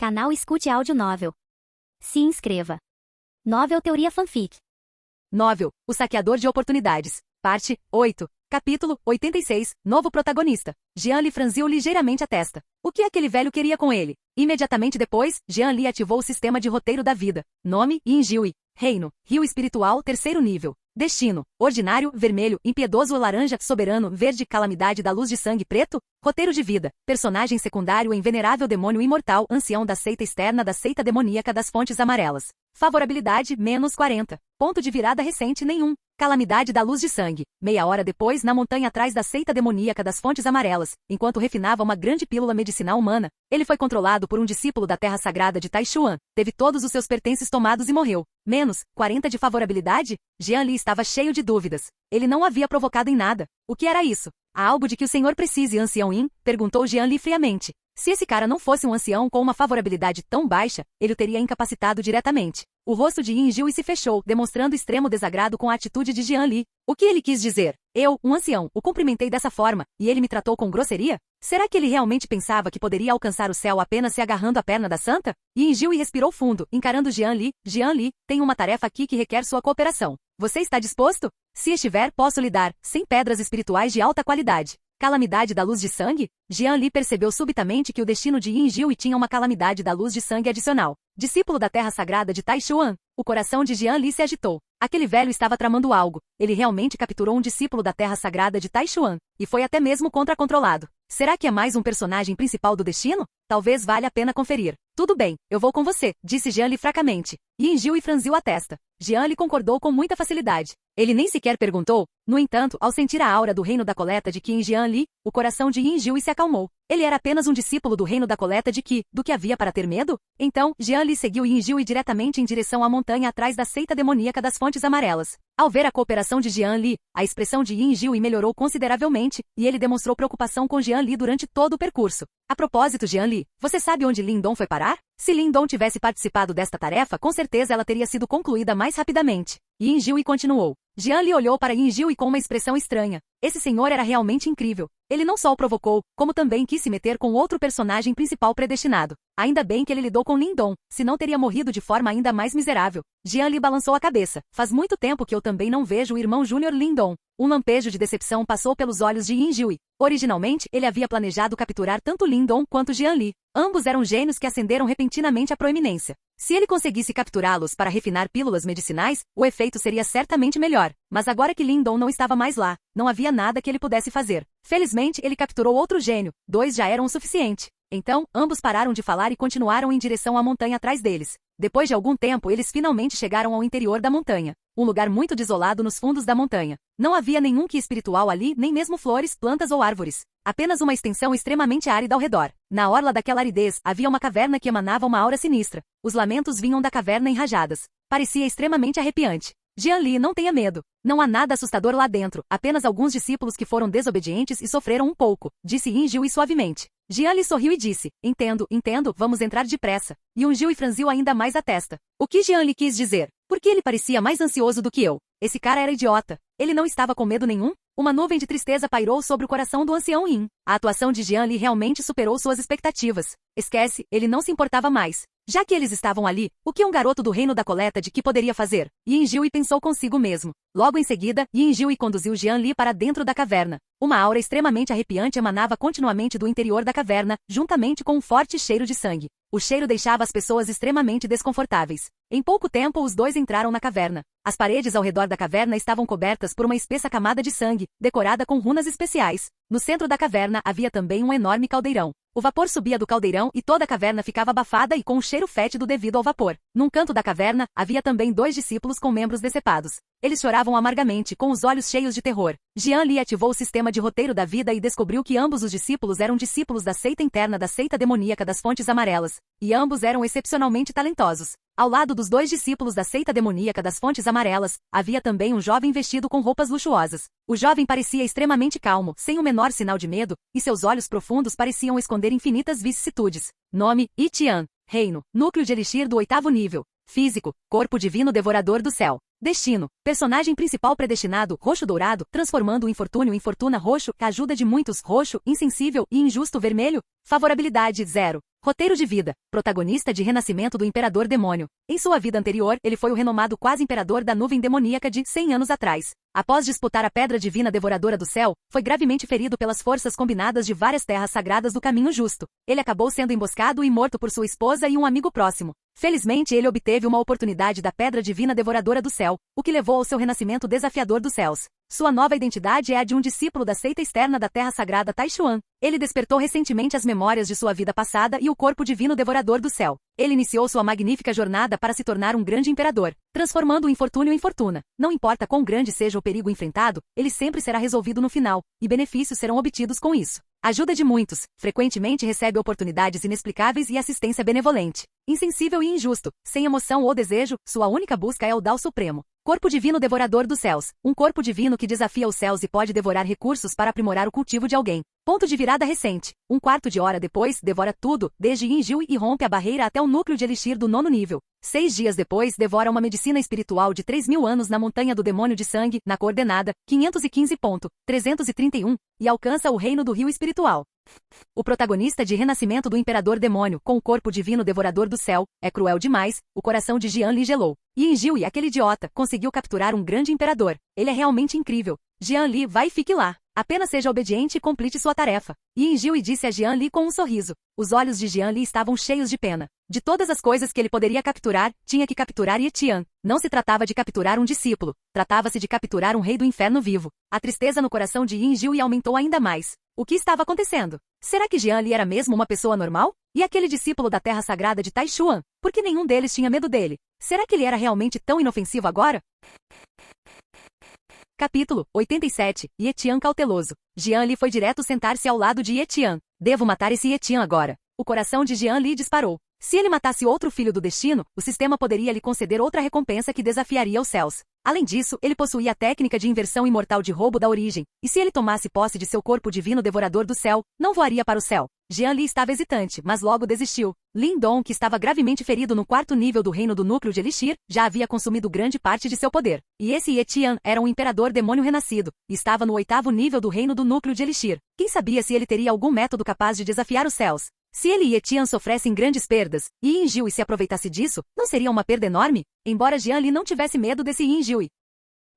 Canal Escute Áudio Novel. Se inscreva. Novel Teoria Fanfic. Novel, O Saqueador de Oportunidades. Parte 8. Capítulo 86. Novo protagonista. Jean Li franziu ligeiramente a testa. O que aquele velho queria com ele? Imediatamente depois, Jean Li ativou o sistema de roteiro da vida. Nome, Yinjiui. Reino, Rio Espiritual, terceiro nível. Destino, ordinário, vermelho, impiedoso, laranja, soberano, verde, calamidade da luz de sangue, preto. Roteiro de vida, personagem secundário, invenerável demônio imortal, ancião da seita externa da seita demoníaca das fontes amarelas. Favorabilidade, menos 40. Ponto de virada recente, nenhum. Calamidade da luz de sangue. Meia hora depois, na montanha atrás da seita demoníaca das fontes amarelas, enquanto refinava uma grande pílula medicinal humana, ele foi controlado por um discípulo da terra sagrada de Taishuan, teve todos os seus pertences tomados e morreu. Menos 40 de favorabilidade? Jean Li estava cheio de dúvidas. Ele não havia provocado em nada. O que era isso? Há algo de que o senhor precise, ancião Yin? Perguntou Jean Li friamente. Se esse cara não fosse um ancião com uma favorabilidade tão baixa, ele o teria incapacitado diretamente. O rosto de Yin Jiu se fechou, demonstrando extremo desagrado com a atitude de Jean Li. O que ele quis dizer? Eu, um ancião, o cumprimentei dessa forma, e ele me tratou com grosseria? Será que ele realmente pensava que poderia alcançar o céu apenas se agarrando à perna da santa? Yin Jiu respirou fundo, encarando Jean Li. Jean Li, tem uma tarefa aqui que requer sua cooperação. Você está disposto? Se estiver, posso lhe dar 100 pedras espirituais de alta qualidade. Calamidade da luz de sangue? Jean Li percebeu subitamente que o destino de Yin Jiu tinha uma calamidade da luz de sangue adicional. Discípulo da terra sagrada de Taishuan, o coração de Jean Li se agitou. Aquele velho estava tramando algo. Ele realmente capturou um discípulo da terra sagrada de Taishuan, e foi até mesmo contra-controlado. Será que é mais um personagem principal do destino? Talvez valha a pena conferir. Tudo bem, eu vou com você, disse Jean Li fracamente. Yin Jiu franziu a testa. Jean Li concordou com muita facilidade. Ele nem sequer perguntou. No entanto, ao sentir a aura do reino da coleta de Qi em Jean Li, o coração de Yin Jiu se acalmou. Ele era apenas um discípulo do reino da coleta de Qi, do que havia para ter medo? Então, Jean Li seguiu Yin Jiu diretamente em direção à montanha atrás da seita demoníaca das fontes amarelas. Ao ver a cooperação de Jean Li, a expressão de Yin Jiu melhorou consideravelmente, e ele demonstrou preocupação com Jean Li durante todo o percurso. A propósito, Jean Li, você sabe onde Lin Dong foi parar? Se Lin Dong tivesse participado desta tarefa, com certeza ela teria sido concluída mais rapidamente. Yin Jiu continuou. Jean Li olhou para Yin Jiu com uma expressão estranha. Esse senhor era realmente incrível. Ele não só o provocou, como também quis se meter com outro personagem principal predestinado. Ainda bem que ele lidou com Lin Dong, senão teria morrido de forma ainda mais miserável. Jean Li balançou a cabeça. Faz muito tempo que eu também não vejo o irmão júnior Lin Dong. Um lampejo de decepção passou pelos olhos de Yin Jiu. Originalmente, ele havia planejado capturar tanto Lin Dong quanto Jean Li. Ambos eram gênios que ascenderam repentinamente à proeminência. Se ele conseguisse capturá-los para refinar pílulas medicinais, o efeito seria certamente melhor. Mas agora que Lin Dong não estava mais lá, não havia nada que ele pudesse fazer. Felizmente, ele capturou outro gênio. 2 já eram o suficiente. Então, ambos pararam de falar e continuaram em direção à montanha atrás deles. Depois de algum tempo, eles finalmente chegaram ao interior da montanha. Um lugar muito desolado nos fundos da montanha. Não havia nenhum Qi espiritual ali, nem mesmo flores, plantas ou árvores. Apenas uma extensão extremamente árida ao redor. Na orla daquela aridez, havia uma caverna que emanava uma aura sinistra. Os lamentos vinham da caverna em rajadas. Parecia extremamente arrepiante. Jean Li, não tenha medo. Não há nada assustador lá dentro, apenas alguns discípulos que foram desobedientes e sofreram um pouco, disse Yin Jiu suavemente. Jean Li sorriu e disse, entendo, vamos entrar depressa. Yin Jiu franziu ainda mais a testa. O que Jean Li quis dizer? Porque ele parecia mais ansioso do que eu. Esse cara era idiota. Ele não estava com medo nenhum? Uma nuvem de tristeza pairou sobre o coração do ancião Yin. A atuação de Jean Li realmente superou suas expectativas. Esquece, ele não se importava mais. Já que eles estavam ali, o que um garoto do reino da coleta de Qi poderia fazer? Yin Jiu pensou consigo mesmo. Logo em seguida, Yin Jiu conduziu Jean Li para dentro da caverna. Uma aura extremamente arrepiante emanava continuamente do interior da caverna, juntamente com um forte cheiro de sangue. O cheiro deixava as pessoas extremamente desconfortáveis. Em pouco tempo, os dois entraram na caverna. As paredes ao redor da caverna estavam cobertas por uma espessa camada de sangue, decorada com runas especiais. No centro da caverna havia também um enorme caldeirão. O vapor subia do caldeirão e toda a caverna ficava abafada e com um cheiro fétido devido ao vapor. Num canto da caverna, havia também 2 discípulos com membros decepados. Eles choravam amargamente, com os olhos cheios de terror. Jean Li ativou o sistema de roteiro da vida e descobriu que ambos os discípulos eram discípulos da seita interna da seita demoníaca das fontes amarelas. E ambos eram excepcionalmente talentosos. Ao lado dos 2 discípulos da seita demoníaca das fontes amarelas, havia também um jovem vestido com roupas luxuosas. O jovem parecia extremamente calmo, sem o menor sinal de medo, e seus olhos profundos pareciam esconder infinitas vicissitudes. Nome, Yi Tian. Reino, núcleo de elixir do 8º nível. Físico, corpo divino devorador do céu. Destino, personagem principal predestinado, roxo dourado, transformando o infortúnio em fortuna roxo, ajuda de muitos, roxo, insensível e injusto vermelho. Favorabilidade 0. Roteiro de vida. Protagonista de Renascimento do Imperador Demônio. Em sua vida anterior, ele foi o renomado quase imperador da nuvem demoníaca de 100 anos atrás. Após disputar a pedra divina devoradora do céu, foi gravemente ferido pelas forças combinadas de várias terras sagradas do caminho justo. Ele acabou sendo emboscado e morto por sua esposa e um amigo próximo. Felizmente, ele obteve uma oportunidade da pedra divina devoradora do céu, o que levou ao seu renascimento desafiador dos céus. Sua nova identidade é a de um discípulo da seita externa da terra sagrada Taishuan. Ele despertou recentemente as memórias de sua vida passada e o corpo divino devorador do céu. Ele iniciou sua magnífica jornada para se tornar um grande imperador, transformando o infortúnio em fortuna. Não importa quão grande seja o perigo enfrentado, ele sempre será resolvido no final, e benefícios serão obtidos com isso. Ajuda de muitos, frequentemente recebe oportunidades inexplicáveis e assistência benevolente. Insensível e injusto, sem emoção ou desejo, sua única busca é o Dao Supremo. Corpo divino devorador dos céus. Um corpo divino que desafia os céus e pode devorar recursos para aprimorar o cultivo de alguém. Ponto de virada recente. Um quarto de hora depois, devora tudo, desde Yinjiu e rompe a barreira até o núcleo de elixir do 9º nível. 6 dias depois, devora uma medicina espiritual de 3.000 anos na montanha do demônio de sangue, na coordenada 515.331, e alcança o reino do rio espiritual. O protagonista de Renascimento do Imperador Demônio, com o corpo divino devorador do céu, é cruel demais, o coração de Jian Li gelou. Yinjiu, aquele idiota, conseguiu capturar um grande imperador. Ele é realmente incrível. Jian Li, vai e fique lá. Apenas seja obediente e complete sua tarefa. Yinjiu disse a Jian Li com um sorriso. Os olhos de Jian Li estavam cheios de pena. De todas as coisas que ele poderia capturar, tinha que capturar Yetian. Não se tratava de capturar um discípulo. Tratava-se de capturar um rei do inferno vivo. A tristeza no coração de Yinjiu aumentou ainda mais. O que estava acontecendo? Será que Jian Li era mesmo uma pessoa normal? E aquele discípulo da terra sagrada de Taishuan? Por que nenhum deles tinha medo dele? Será que ele era realmente tão inofensivo agora? Capítulo 87. Yetian cauteloso. Jian Li foi direto sentar-se ao lado de Yetian. Devo matar esse Yetian agora. O coração de Jian Li disparou. Se ele matasse outro filho do destino, o sistema poderia lhe conceder outra recompensa que desafiaria os céus. Além disso, ele possuía a técnica de inversão imortal de roubo da origem, e se ele tomasse posse de seu corpo divino devorador do céu, não voaria para o céu. Jian Li estava hesitante, mas logo desistiu. Lin Dong, que estava gravemente ferido no 4º nível do reino do núcleo de Elixir, já havia consumido grande parte de seu poder. E esse Yetian era um imperador demônio renascido, e estava no 8º nível do reino do núcleo de Elixir. Quem sabia se ele teria algum método capaz de desafiar os céus? Se ele e Yetian sofressem grandes perdas, e Yinjiu se aproveitasse disso, não seria uma perda enorme? Embora Jian Li não tivesse medo desse Yinjiu.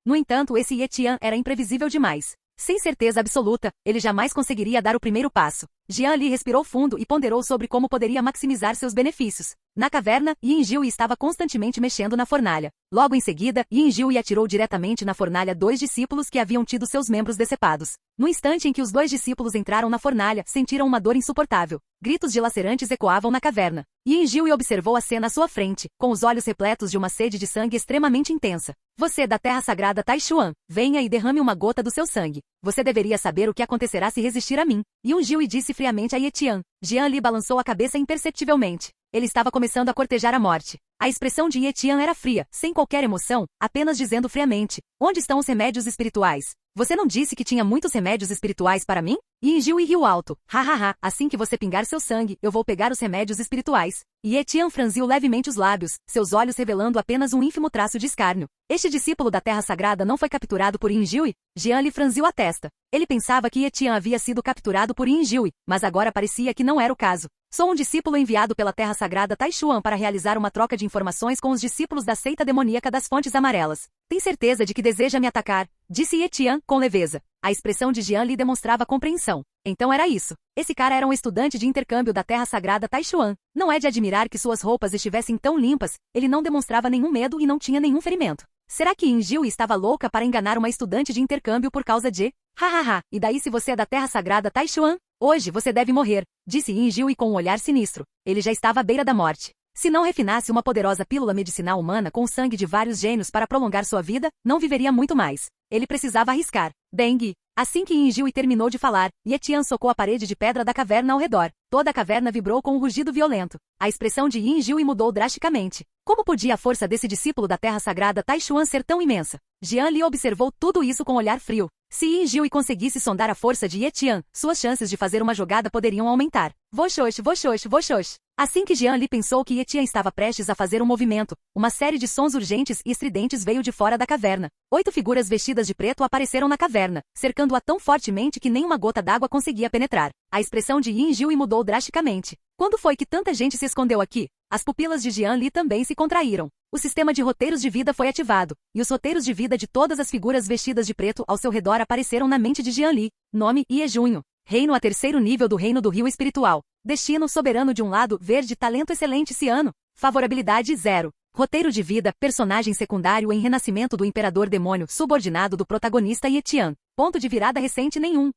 No entanto, esse Yetian era imprevisível demais. Sem certeza absoluta, ele jamais conseguiria dar o primeiro passo. Jian Li respirou fundo e ponderou sobre como poderia maximizar seus benefícios. Na caverna, Yinjiu estava constantemente mexendo na fornalha. Logo em seguida, Yinjiu atirou diretamente na fornalha 2 discípulos que haviam tido seus membros decepados. No instante em que os 2 discípulos entraram na fornalha, sentiram uma dor insuportável. Gritos dilacerantes ecoavam na caverna. Yinjiu observou a cena à sua frente, com os olhos repletos de uma sede de sangue extremamente intensa. Você da terra sagrada Taishuan, venha e derrame uma gota do seu sangue. Você deveria saber o que acontecerá se resistir a mim. Yinjiu disse friamente a Yetian. Jian Li balançou a cabeça imperceptivelmente. Ele estava começando a cortejar a morte. A expressão de Yetian era fria, sem qualquer emoção, apenas dizendo friamente: onde estão os remédios espirituais? Você não disse que tinha muitos remédios espirituais para mim? Yinjiu riu alto. Hahaha, assim que você pingar seu sangue, eu vou pegar os remédios espirituais. Yetian franziu levemente os lábios, seus olhos revelando apenas um ínfimo traço de escárnio. Este discípulo da terra sagrada não foi capturado por Yinjiu? Jian Li franziu a testa. Ele pensava que Yetian havia sido capturado por Yinjiu, mas agora parecia que não era o caso. Sou um discípulo enviado pela terra sagrada Taishuan para realizar uma troca de informações com os discípulos da seita demoníaca das Fontes Amarelas. Tem certeza de que deseja me atacar? Disse Yetian, com leveza. A expressão de Jian Li demonstrava compreensão. Então era isso. Esse cara era um estudante de intercâmbio da terra sagrada Taishuan. Não é de admirar que suas roupas estivessem tão limpas, ele não demonstrava nenhum medo e não tinha nenhum ferimento. Será que Yinjiu estava louca para enganar uma estudante de intercâmbio por causa de... Hahaha, e daí se você é da terra sagrada Taishuan? Hoje você deve morrer, disse Yinjiu com um olhar sinistro. Ele já estava à beira da morte. Se não refinasse uma poderosa pílula medicinal humana com o sangue de vários gênios para prolongar sua vida, não viveria muito mais. Ele precisava arriscar. Dengue. Assim que Yinjiu terminou de falar, Yetian socou a parede de pedra da caverna ao redor. Toda a caverna vibrou com um rugido violento. A expressão de Yinjiu mudou drasticamente. Como podia a força desse discípulo da terra sagrada Taishuan ser tão imensa? Jian Li observou tudo isso com olhar frio. Se Yinjiu conseguisse sondar a força de Yetian, suas chances de fazer uma jogada poderiam aumentar. Voxox, voxox, voxox. Assim que Jian Li pensou que Ye Tian estava prestes a fazer um movimento, uma série de sons urgentes e estridentes veio de fora da caverna. 8 figuras vestidas de preto apareceram na caverna, cercando-a tão fortemente que nenhuma gota d'água conseguia penetrar. A expressão de Yin Jiu mudou drasticamente. Quando foi que tanta gente se escondeu aqui? As pupilas de Jian Li também se contraíram. O sistema de roteiros de vida foi ativado, e os roteiros de vida de todas as figuras vestidas de preto ao seu redor apareceram na mente de Jian Li. Nome: Ye Junho. Reino a terceiro nível do reino do rio espiritual. Destino soberano de um lado, verde, talento excelente ciano. Favorabilidade 0. Roteiro de vida, personagem secundário em renascimento do imperador demônio, subordinado do protagonista Ye Tian. Ponto de virada recente nenhum.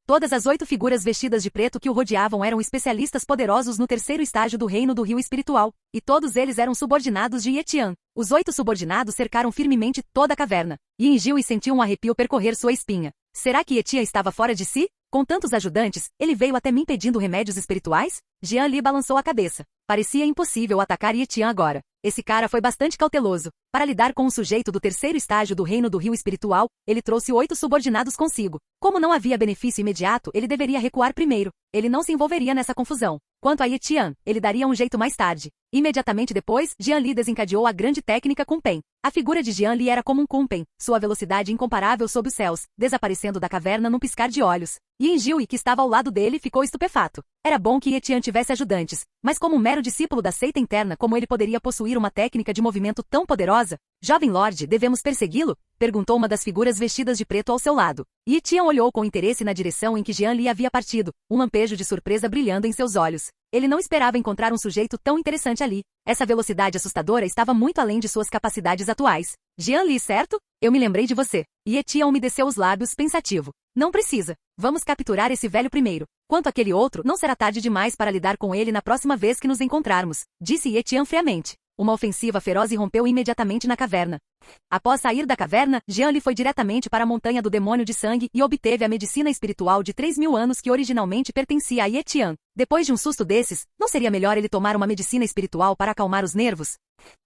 Todas as 8 figuras vestidas de preto que o rodeavam eram especialistas poderosos no terceiro estágio do reino do rio espiritual, e todos eles eram subordinados de Ye Tian. Os 8 subordinados cercaram firmemente toda a caverna. Yin Jiu sentiu um arrepio percorrer sua espinha. Será que Ye Tian estava fora de si? Com tantos ajudantes, ele veio até mim pedindo remédios espirituais? Jian Li balançou a cabeça. Parecia impossível atacar Ye Tian agora. Esse cara foi bastante cauteloso. Para lidar com um sujeito do terceiro estágio do reino do rio espiritual, ele trouxe 8 subordinados consigo. Como não havia benefício imediato, ele deveria recuar primeiro. Ele não se envolveria nessa confusão. Quanto a Ye Tian, ele daria um jeito mais tarde. Imediatamente depois, Jian Li desencadeou a grande técnica Kunpen. A figura de Jian Li era como um Kunpen, sua velocidade incomparável sob os céus, desaparecendo da caverna num piscar de olhos. Yin Jiu, que estava ao lado dele, ficou estupefato. Era bom que Ye Tian tivesse ajudantes, mas como um mero discípulo da seita interna, como ele poderia possuir uma técnica de movimento tão poderosa? Jovem Lorde, devemos persegui-lo? Perguntou uma das figuras vestidas de preto ao seu lado. Ye Tian olhou com interesse na direção em que Jian Li havia partido, um lampejo de surpresa brilhando em seus olhos. Ele não esperava encontrar um sujeito tão interessante ali. Essa velocidade assustadora estava muito além de suas capacidades atuais. Jian Li, certo? Eu me lembrei de você. Ye Tian umedeceu os lábios, pensativo. Não precisa. Vamos capturar esse velho primeiro. Quanto àquele outro, não será tarde demais para lidar com ele na próxima vez que nos encontrarmos, disse Ye Tian friamente. Uma ofensiva feroz irrompeu imediatamente na caverna. Após sair da caverna, Jian Li foi diretamente para a montanha do demônio de sangue e obteve a medicina espiritual de 3.000 anos que originalmente pertencia a Ye Tian. Depois de um susto desses, não seria melhor ele tomar uma medicina espiritual para acalmar os nervos?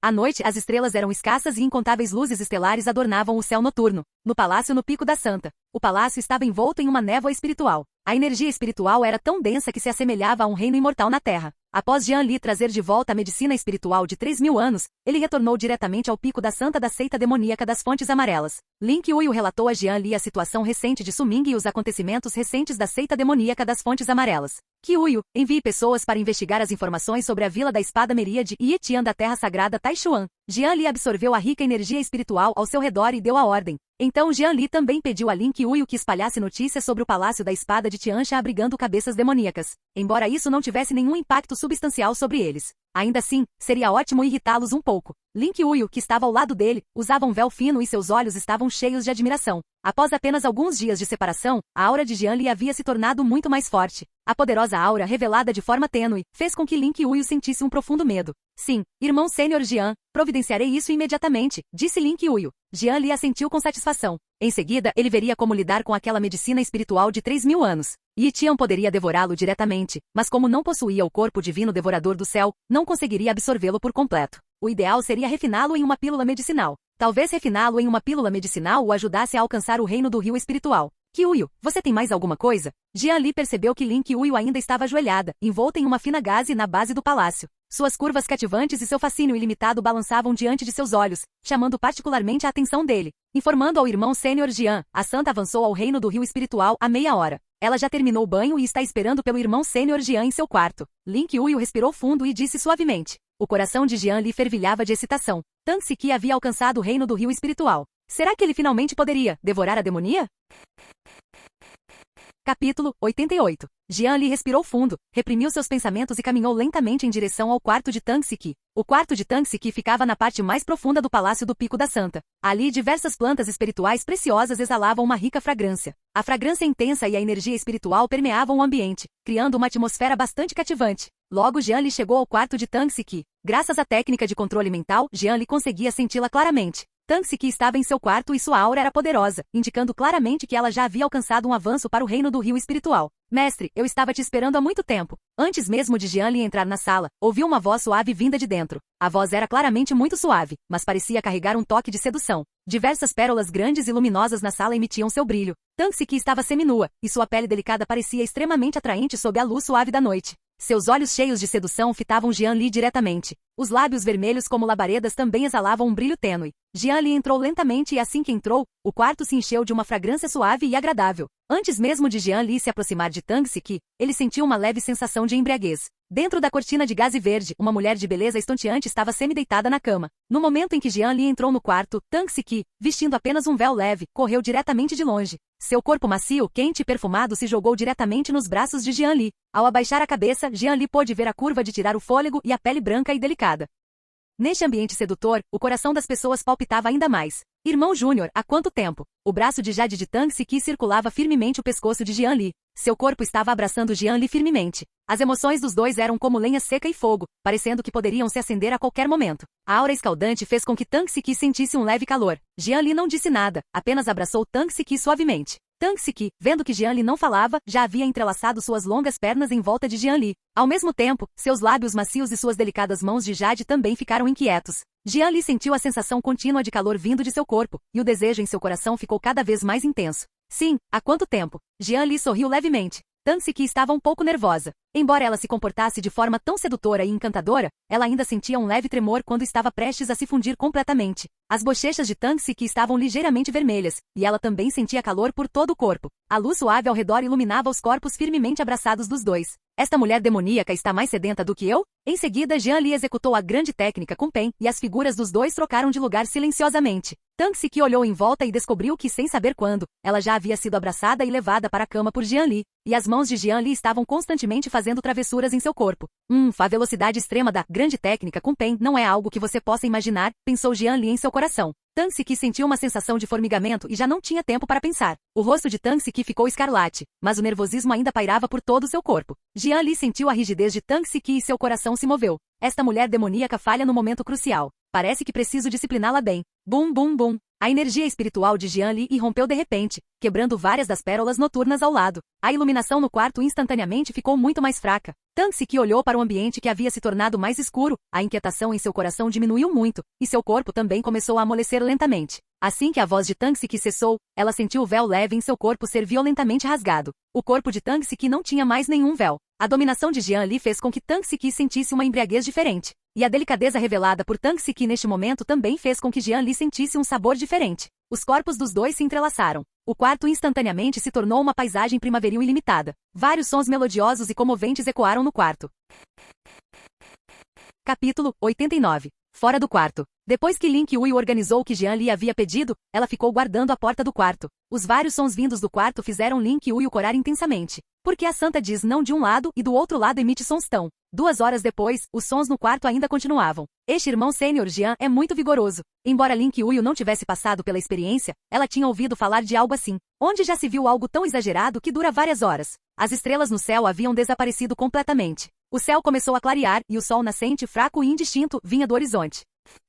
À noite, as estrelas eram escassas e incontáveis luzes estelares adornavam o céu noturno. No palácio no Pico da Santa, o palácio estava envolto em uma névoa espiritual. A energia espiritual era tão densa que se assemelhava a um reino imortal na Terra. Após Jian Li trazer de volta a medicina espiritual de 3.000 anos, ele retornou diretamente ao Pico da Santa da seita demoníaca das Fontes Amarelas. Lin Qiuyu relatou a Jian Li a situação recente de Suming e os acontecimentos recentes da seita demoníaca das Fontes Amarelas. Qiuyu, envie pessoas para investigar as informações sobre a Vila da Espada Meríade e Ye Tian da Terra Sagrada Taishuan. Jian Li absorveu a rica energia espiritual ao seu redor e deu a ordem. Então Jian Li também pediu a Lin Qiuyu que espalhasse notícias sobre o Palácio da Espada de Tiansha abrigando cabeças demoníacas. Embora isso não tivesse nenhum impacto substancial sobre eles. Ainda assim, seria ótimo irritá-los um pouco. Lin Qiuyu, que estava ao lado dele, usava um véu fino e seus olhos estavam cheios de admiração. Após apenas alguns dias de separação, a aura de Jian Li havia se tornado muito mais forte. A poderosa aura, revelada de forma tênue, fez com que Lin Qiuyu sentisse um profundo medo. Sim, irmão sênior Jian, providenciarei isso imediatamente, disse Lin Qiuyu. Jian Li assentiu com satisfação. Em seguida, ele veria como lidar com aquela medicina espiritual de 3.000 anos. Ye Tian poderia devorá-lo diretamente, mas como não possuía o corpo divino devorador do céu, não conseguiria absorvê-lo por completo. O ideal seria refiná-lo em uma pílula medicinal. Talvez refiná-lo em uma pílula medicinal o ajudasse a alcançar o reino do rio espiritual. Qiuyu, você tem mais alguma coisa? Jian Li percebeu que Lin Qiuyu ainda estava ajoelhada, envolta em uma fina gaze na base do palácio. Suas curvas cativantes e seu fascínio ilimitado balançavam diante de seus olhos, chamando particularmente a atenção dele. Informando ao irmão sênior Jian, a santa avançou ao reino do rio espiritual há meia hora. Ela já terminou o banho e está esperando pelo irmão sênior Jian em seu quarto. Lin Qiuyu respirou fundo e disse suavemente. O coração de Jian Li fervilhava de excitação. Tang Siki havia alcançado o reino do rio espiritual. Será que ele finalmente poderia devorar a demonia? Capítulo 88. Jian Li respirou fundo, reprimiu seus pensamentos e caminhou lentamente em direção ao quarto de Tang Siki. O quarto de Tang Siki ficava na parte mais profunda do Palácio do Pico da Santa. Ali diversas plantas espirituais preciosas exalavam uma rica fragrância. A fragrância intensa e a energia espiritual permeavam o ambiente, criando uma atmosfera bastante cativante. Logo Jian Li chegou ao quarto de Tang Siki. Graças à técnica de controle mental, Jian Li conseguia senti-la claramente. Tang Siki estava em seu quarto e sua aura era poderosa, indicando claramente que ela já havia alcançado um avanço para o reino do rio espiritual. Mestre, eu estava te esperando há muito tempo. Antes mesmo de Jian Li entrar na sala, ouviu uma voz suave vinda de dentro. A voz era claramente muito suave, mas parecia carregar um toque de sedução. Diversas pérolas grandes e luminosas na sala emitiam seu brilho. Tang Siki estava seminua, e sua pele delicada parecia extremamente atraente sob a luz suave da noite. Seus olhos cheios de sedução fitavam Jian Li diretamente. Os lábios vermelhos como labaredas também exalavam um brilho tênue. Jian Li entrou lentamente e assim que entrou, o quarto se encheu de uma fragrância suave e agradável. Antes mesmo de Jian Li se aproximar de Tang Siki, ele sentiu uma leve sensação de embriaguez. Dentro da cortina de gaze verde, uma mulher de beleza estonteante estava semi-deitada na cama. No momento em que Jian Li entrou no quarto, Tang Siki, vestindo apenas um véu leve, correu diretamente de longe. Seu corpo macio, quente e perfumado se jogou diretamente nos braços de Jian Li. Ao abaixar a cabeça, Jian Li pôde ver a curva de tirar o fôlego e a pele branca e delicada. Neste ambiente sedutor, o coração das pessoas palpitava ainda mais. Irmão Júnior, há quanto tempo? O braço de Jade de Tang Siki circulava firmemente o pescoço de Jian Li. Seu corpo estava abraçando Jian Li firmemente. As emoções dos dois eram como lenha seca e fogo, parecendo que poderiam se acender a qualquer momento. A aura escaldante fez com que Tang Siki sentisse um leve calor. Jian Li não disse nada, apenas abraçou Tang Siki suavemente. Tang Siki, vendo que Jian Li não falava, já havia entrelaçado suas longas pernas em volta de Jian Li. Ao mesmo tempo, seus lábios macios e suas delicadas mãos de Jade também ficaram inquietos. Jian Li sentiu a sensação contínua de calor vindo de seu corpo, e o desejo em seu coração ficou cada vez mais intenso. Sim, há quanto tempo? Jian Li sorriu levemente. Tang Siki estava um pouco nervosa. Embora ela se comportasse de forma tão sedutora e encantadora, ela ainda sentia um leve tremor quando estava prestes a se fundir completamente. As bochechas de Tang Siki estavam ligeiramente vermelhas, e ela também sentia calor por todo o corpo. A luz suave ao redor iluminava os corpos firmemente abraçados dos dois. Esta mulher demoníaca está mais sedenta do que eu? Em seguida, Jian Li executou a grande técnica com Pen, e as figuras dos dois trocaram de lugar silenciosamente. Tang Siki olhou em volta e descobriu que, sem saber quando, ela já havia sido abraçada e levada para a cama por Jian Li, e as mãos de Jian Li estavam constantemente fazendo travessuras em seu corpo. A velocidade extrema da grande técnica com Pen não é algo que você possa imaginar, pensou Jian Li em seu coração. Tang Siki sentiu uma sensação de formigamento e já não tinha tempo para pensar. O rosto de Tang Siki ficou escarlate, mas o nervosismo ainda pairava por todo o seu corpo. Jian Li sentiu a rigidez de Tang Siki e seu coração se moveu. Esta mulher demoníaca falha no momento crucial. Parece que preciso discipliná-la bem. Bum bum bum. A energia espiritual de Jian Li irrompeu de repente, quebrando várias das pérolas noturnas ao lado. A iluminação no quarto instantaneamente ficou muito mais fraca. Tang Siki olhou para o ambiente que havia se tornado mais escuro, a inquietação em seu coração diminuiu muito, e seu corpo também começou a amolecer lentamente. Assim que a voz de Tang Siki cessou, ela sentiu o véu leve em seu corpo ser violentamente rasgado. O corpo de Tang Siki não tinha mais nenhum véu. A dominação de Jian Li fez com que Tang Siki sentisse uma embriaguez diferente. E a delicadeza revelada por Tang Siki neste momento também fez com que Jian Li sentisse um sabor diferente. Os corpos dos dois se entrelaçaram. O quarto instantaneamente se tornou uma paisagem primaveril ilimitada. Vários sons melodiosos e comoventes ecoaram no quarto. Capítulo 89. Fora do quarto. Depois que Lin Qiuyu organizou o que Jian Li havia pedido, ela ficou guardando a porta do quarto. Os vários sons vindos do quarto fizeram Lin Qiuyu corar intensamente. Porque a santa diz não de um lado e do outro lado emite sons tão. 2 horas depois, os sons no quarto ainda continuavam. Este irmão sênior Jian é muito vigoroso. Embora Lin Qiuyu não tivesse passado pela experiência, ela tinha ouvido falar de algo assim. Onde já se viu algo tão exagerado que dura várias horas. As estrelas no céu haviam desaparecido completamente. O céu começou a clarear e o sol nascente fraco e indistinto vinha do horizonte.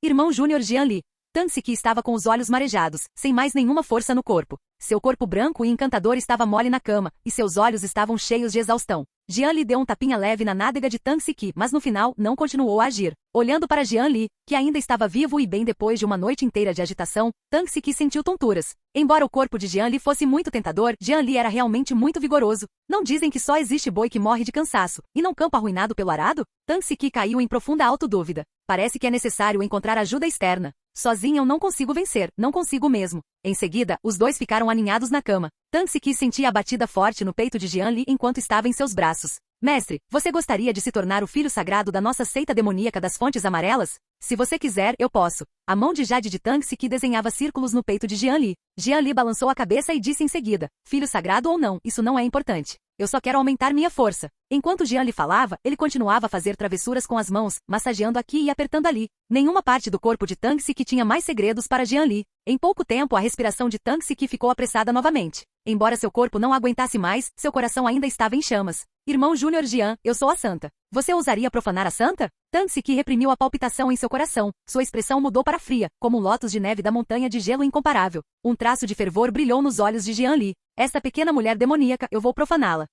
Irmão Júnior Jian Li. Tang Siki estava com os olhos marejados, sem mais nenhuma força no corpo. Seu corpo branco e encantador estava mole na cama, e seus olhos estavam cheios de exaustão. Jian Li deu um tapinha leve na nádega de Tang Siki, mas no final não continuou a agir. Olhando para Jian Li, que ainda estava vivo e bem depois de uma noite inteira de agitação, Tang Siki sentiu tonturas. Embora o corpo de Jian Li fosse muito tentador, Jian Li era realmente muito vigoroso. Não dizem que só existe boi que morre de cansaço, e não campo arruinado pelo arado? Tang Siki caiu em profunda autodúvida. Parece que é necessário encontrar ajuda externa. Sozinha eu não consigo vencer, não consigo mesmo. Em seguida, os dois ficaram aninhados na cama. Tang Siki sentia a batida forte no peito de Jian Li enquanto estava em seus braços. Mestre, você gostaria de se tornar o filho sagrado da nossa seita demoníaca das fontes amarelas? Se você quiser, eu posso. A mão de Jade de Tang Siki desenhava círculos no peito de Jian Li. Jian Li balançou a cabeça e disse em seguida, filho sagrado ou não, isso não é importante. Eu só quero aumentar minha força. Enquanto Jian Li falava, ele continuava a fazer travessuras com as mãos, massageando aqui e apertando ali. Nenhuma parte do corpo de Tang Siki tinha mais segredos para Jian Li. Em pouco tempo a respiração de Tang Siki ficou apressada novamente. Embora seu corpo não aguentasse mais, seu coração ainda estava em chamas. Irmão Júnior Jian, eu sou a santa. Você ousaria profanar a santa? Tang Siki reprimiu a palpitação em seu coração. Sua expressão mudou para fria, como um lótus de neve da montanha de gelo incomparável. Um traço de fervor brilhou nos olhos de Jian Li. Esta pequena mulher demoníaca, eu vou profaná-la.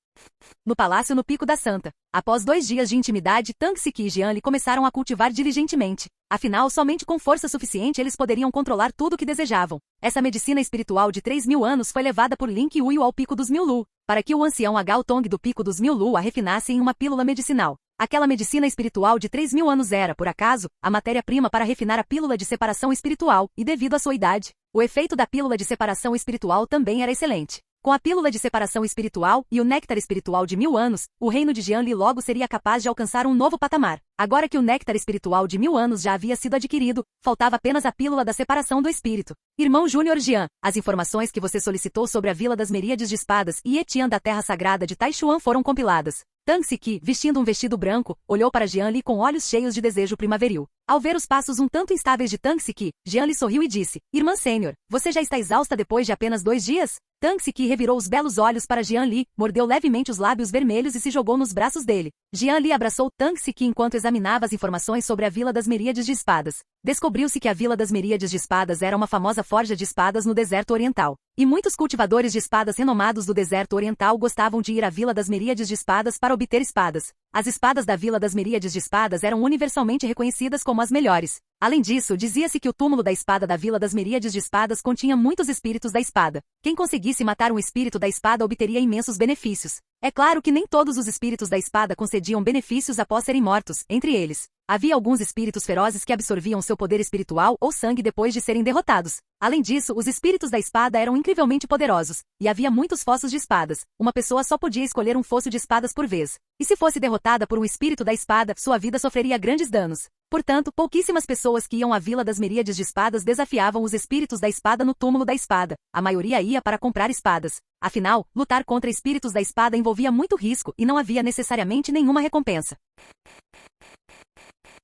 No palácio no Pico da Santa. Após 2 dias de intimidade, Tang Siki e Jian Li começaram a cultivar diligentemente. Afinal, somente com força suficiente eles poderiam controlar tudo o que desejavam. Essa medicina espiritual de 3.000 anos foi levada por Lin Qiuyu ao Pico dos Mil Lu, para que o ancião Agao Tong do Pico dos Mil Lu a refinasse em uma pílula medicinal. Aquela medicina espiritual de 3.000 anos era, por acaso, a matéria-prima para refinar a pílula de separação espiritual, e devido à sua idade, o efeito da pílula de separação espiritual também era excelente. Com a pílula de separação espiritual e o néctar espiritual de 1000 anos, o reino de Jian Li logo seria capaz de alcançar um novo patamar. Agora que o néctar espiritual de 1000 anos já havia sido adquirido, faltava apenas a pílula da separação do espírito. Irmão Júnior Jian, as informações que você solicitou sobre a Vila das Miríades de Espadas e Etian da Terra Sagrada de Taishuan foram compiladas. Tang Siki, vestindo um vestido branco, olhou para Jian Li com olhos cheios de desejo primaveril. Ao ver os passos um tanto instáveis de Tang Siki, Jian Li sorriu e disse: Irmã Sênior, você já está exausta depois de apenas 2 dias? Tang Siki revirou os belos olhos para Jian Li, mordeu levemente os lábios vermelhos e se jogou nos braços dele. Jian Li abraçou Tang Siki enquanto examinava as informações sobre a Vila das Miríades de Espadas. Descobriu-se que a Vila das Miríades de Espadas era uma famosa forja de espadas no deserto oriental. E muitos cultivadores de espadas renomados do deserto oriental gostavam de ir à Vila das Miríades de Espadas para obter espadas. As espadas da Vila das Miríades de Espadas eram universalmente reconhecidas como as melhores. Além disso, dizia-se que o túmulo da espada da Vila das Miríades de Espadas continha muitos espíritos da espada. Quem conseguisse matar um espírito da espada obteria imensos benefícios. É claro que nem todos os espíritos da espada concediam benefícios após serem mortos, entre eles. Havia alguns espíritos ferozes que absorviam seu poder espiritual ou sangue depois de serem derrotados. Além disso, os espíritos da espada eram incrivelmente poderosos, e havia muitos fossos de espadas. Uma pessoa só podia escolher um fosso de espadas por vez. E se fosse derrotada por um espírito da espada, sua vida sofreria grandes danos. Portanto, pouquíssimas pessoas que iam à Vila das Miríades de Espadas desafiavam os espíritos da espada no túmulo da espada. A maioria ia para comprar espadas. Afinal, lutar contra espíritos da espada envolvia muito risco e não havia necessariamente nenhuma recompensa.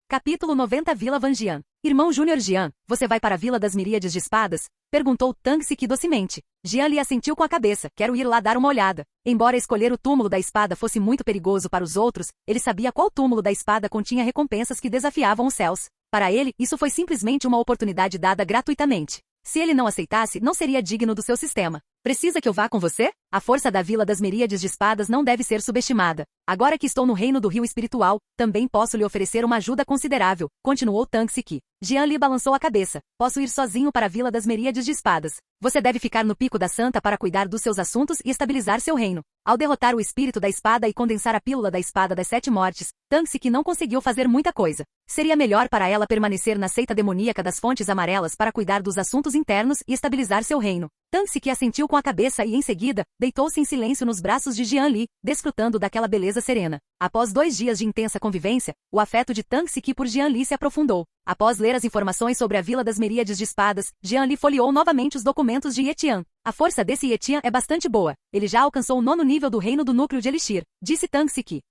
Capítulo 90 Vila Van Jian. Irmão Júnior Jian, você vai para a Vila das Miríades de Espadas? Perguntou Tang Siki docemente. Jian Li assentiu com a cabeça. Quero ir lá dar uma olhada. Embora escolher o túmulo da espada fosse muito perigoso para os outros, ele sabia qual túmulo da espada continha recompensas que desafiavam os céus. Para ele, isso foi simplesmente uma oportunidade dada gratuitamente. Se ele não aceitasse, não seria digno do seu sistema. Precisa que eu vá com você? A força da Vila das Miríades de Espadas não deve ser subestimada. Agora que estou no reino do rio espiritual, também posso lhe oferecer uma ajuda considerável, continuou Tang Siki. Jian Li balançou a cabeça. Posso ir sozinho para a Vila das Miríades de Espadas. Você deve ficar no Pico da Santa para cuidar dos seus assuntos e estabilizar seu reino. Ao derrotar o espírito da espada e condensar a pílula da espada das 7 mortes, Tang Siki não conseguiu fazer muita coisa. Seria melhor para ela permanecer na seita demoníaca das fontes amarelas para cuidar dos assuntos internos e estabilizar seu reino. Tang Siki assentiu com a cabeça e, em seguida, deitou-se em silêncio nos braços de Jian Li, desfrutando daquela beleza serena. Após 2 dias de intensa convivência, o afeto de Tang Siki por Jian Li se aprofundou. Após ler as informações sobre a Vila das Miríades de Espadas, Jian Li folheou novamente os documentos de Etian. A força desse Etian é bastante boa. Ele já alcançou o 9º nível do reino do núcleo de Elixir, disse Tang Siki.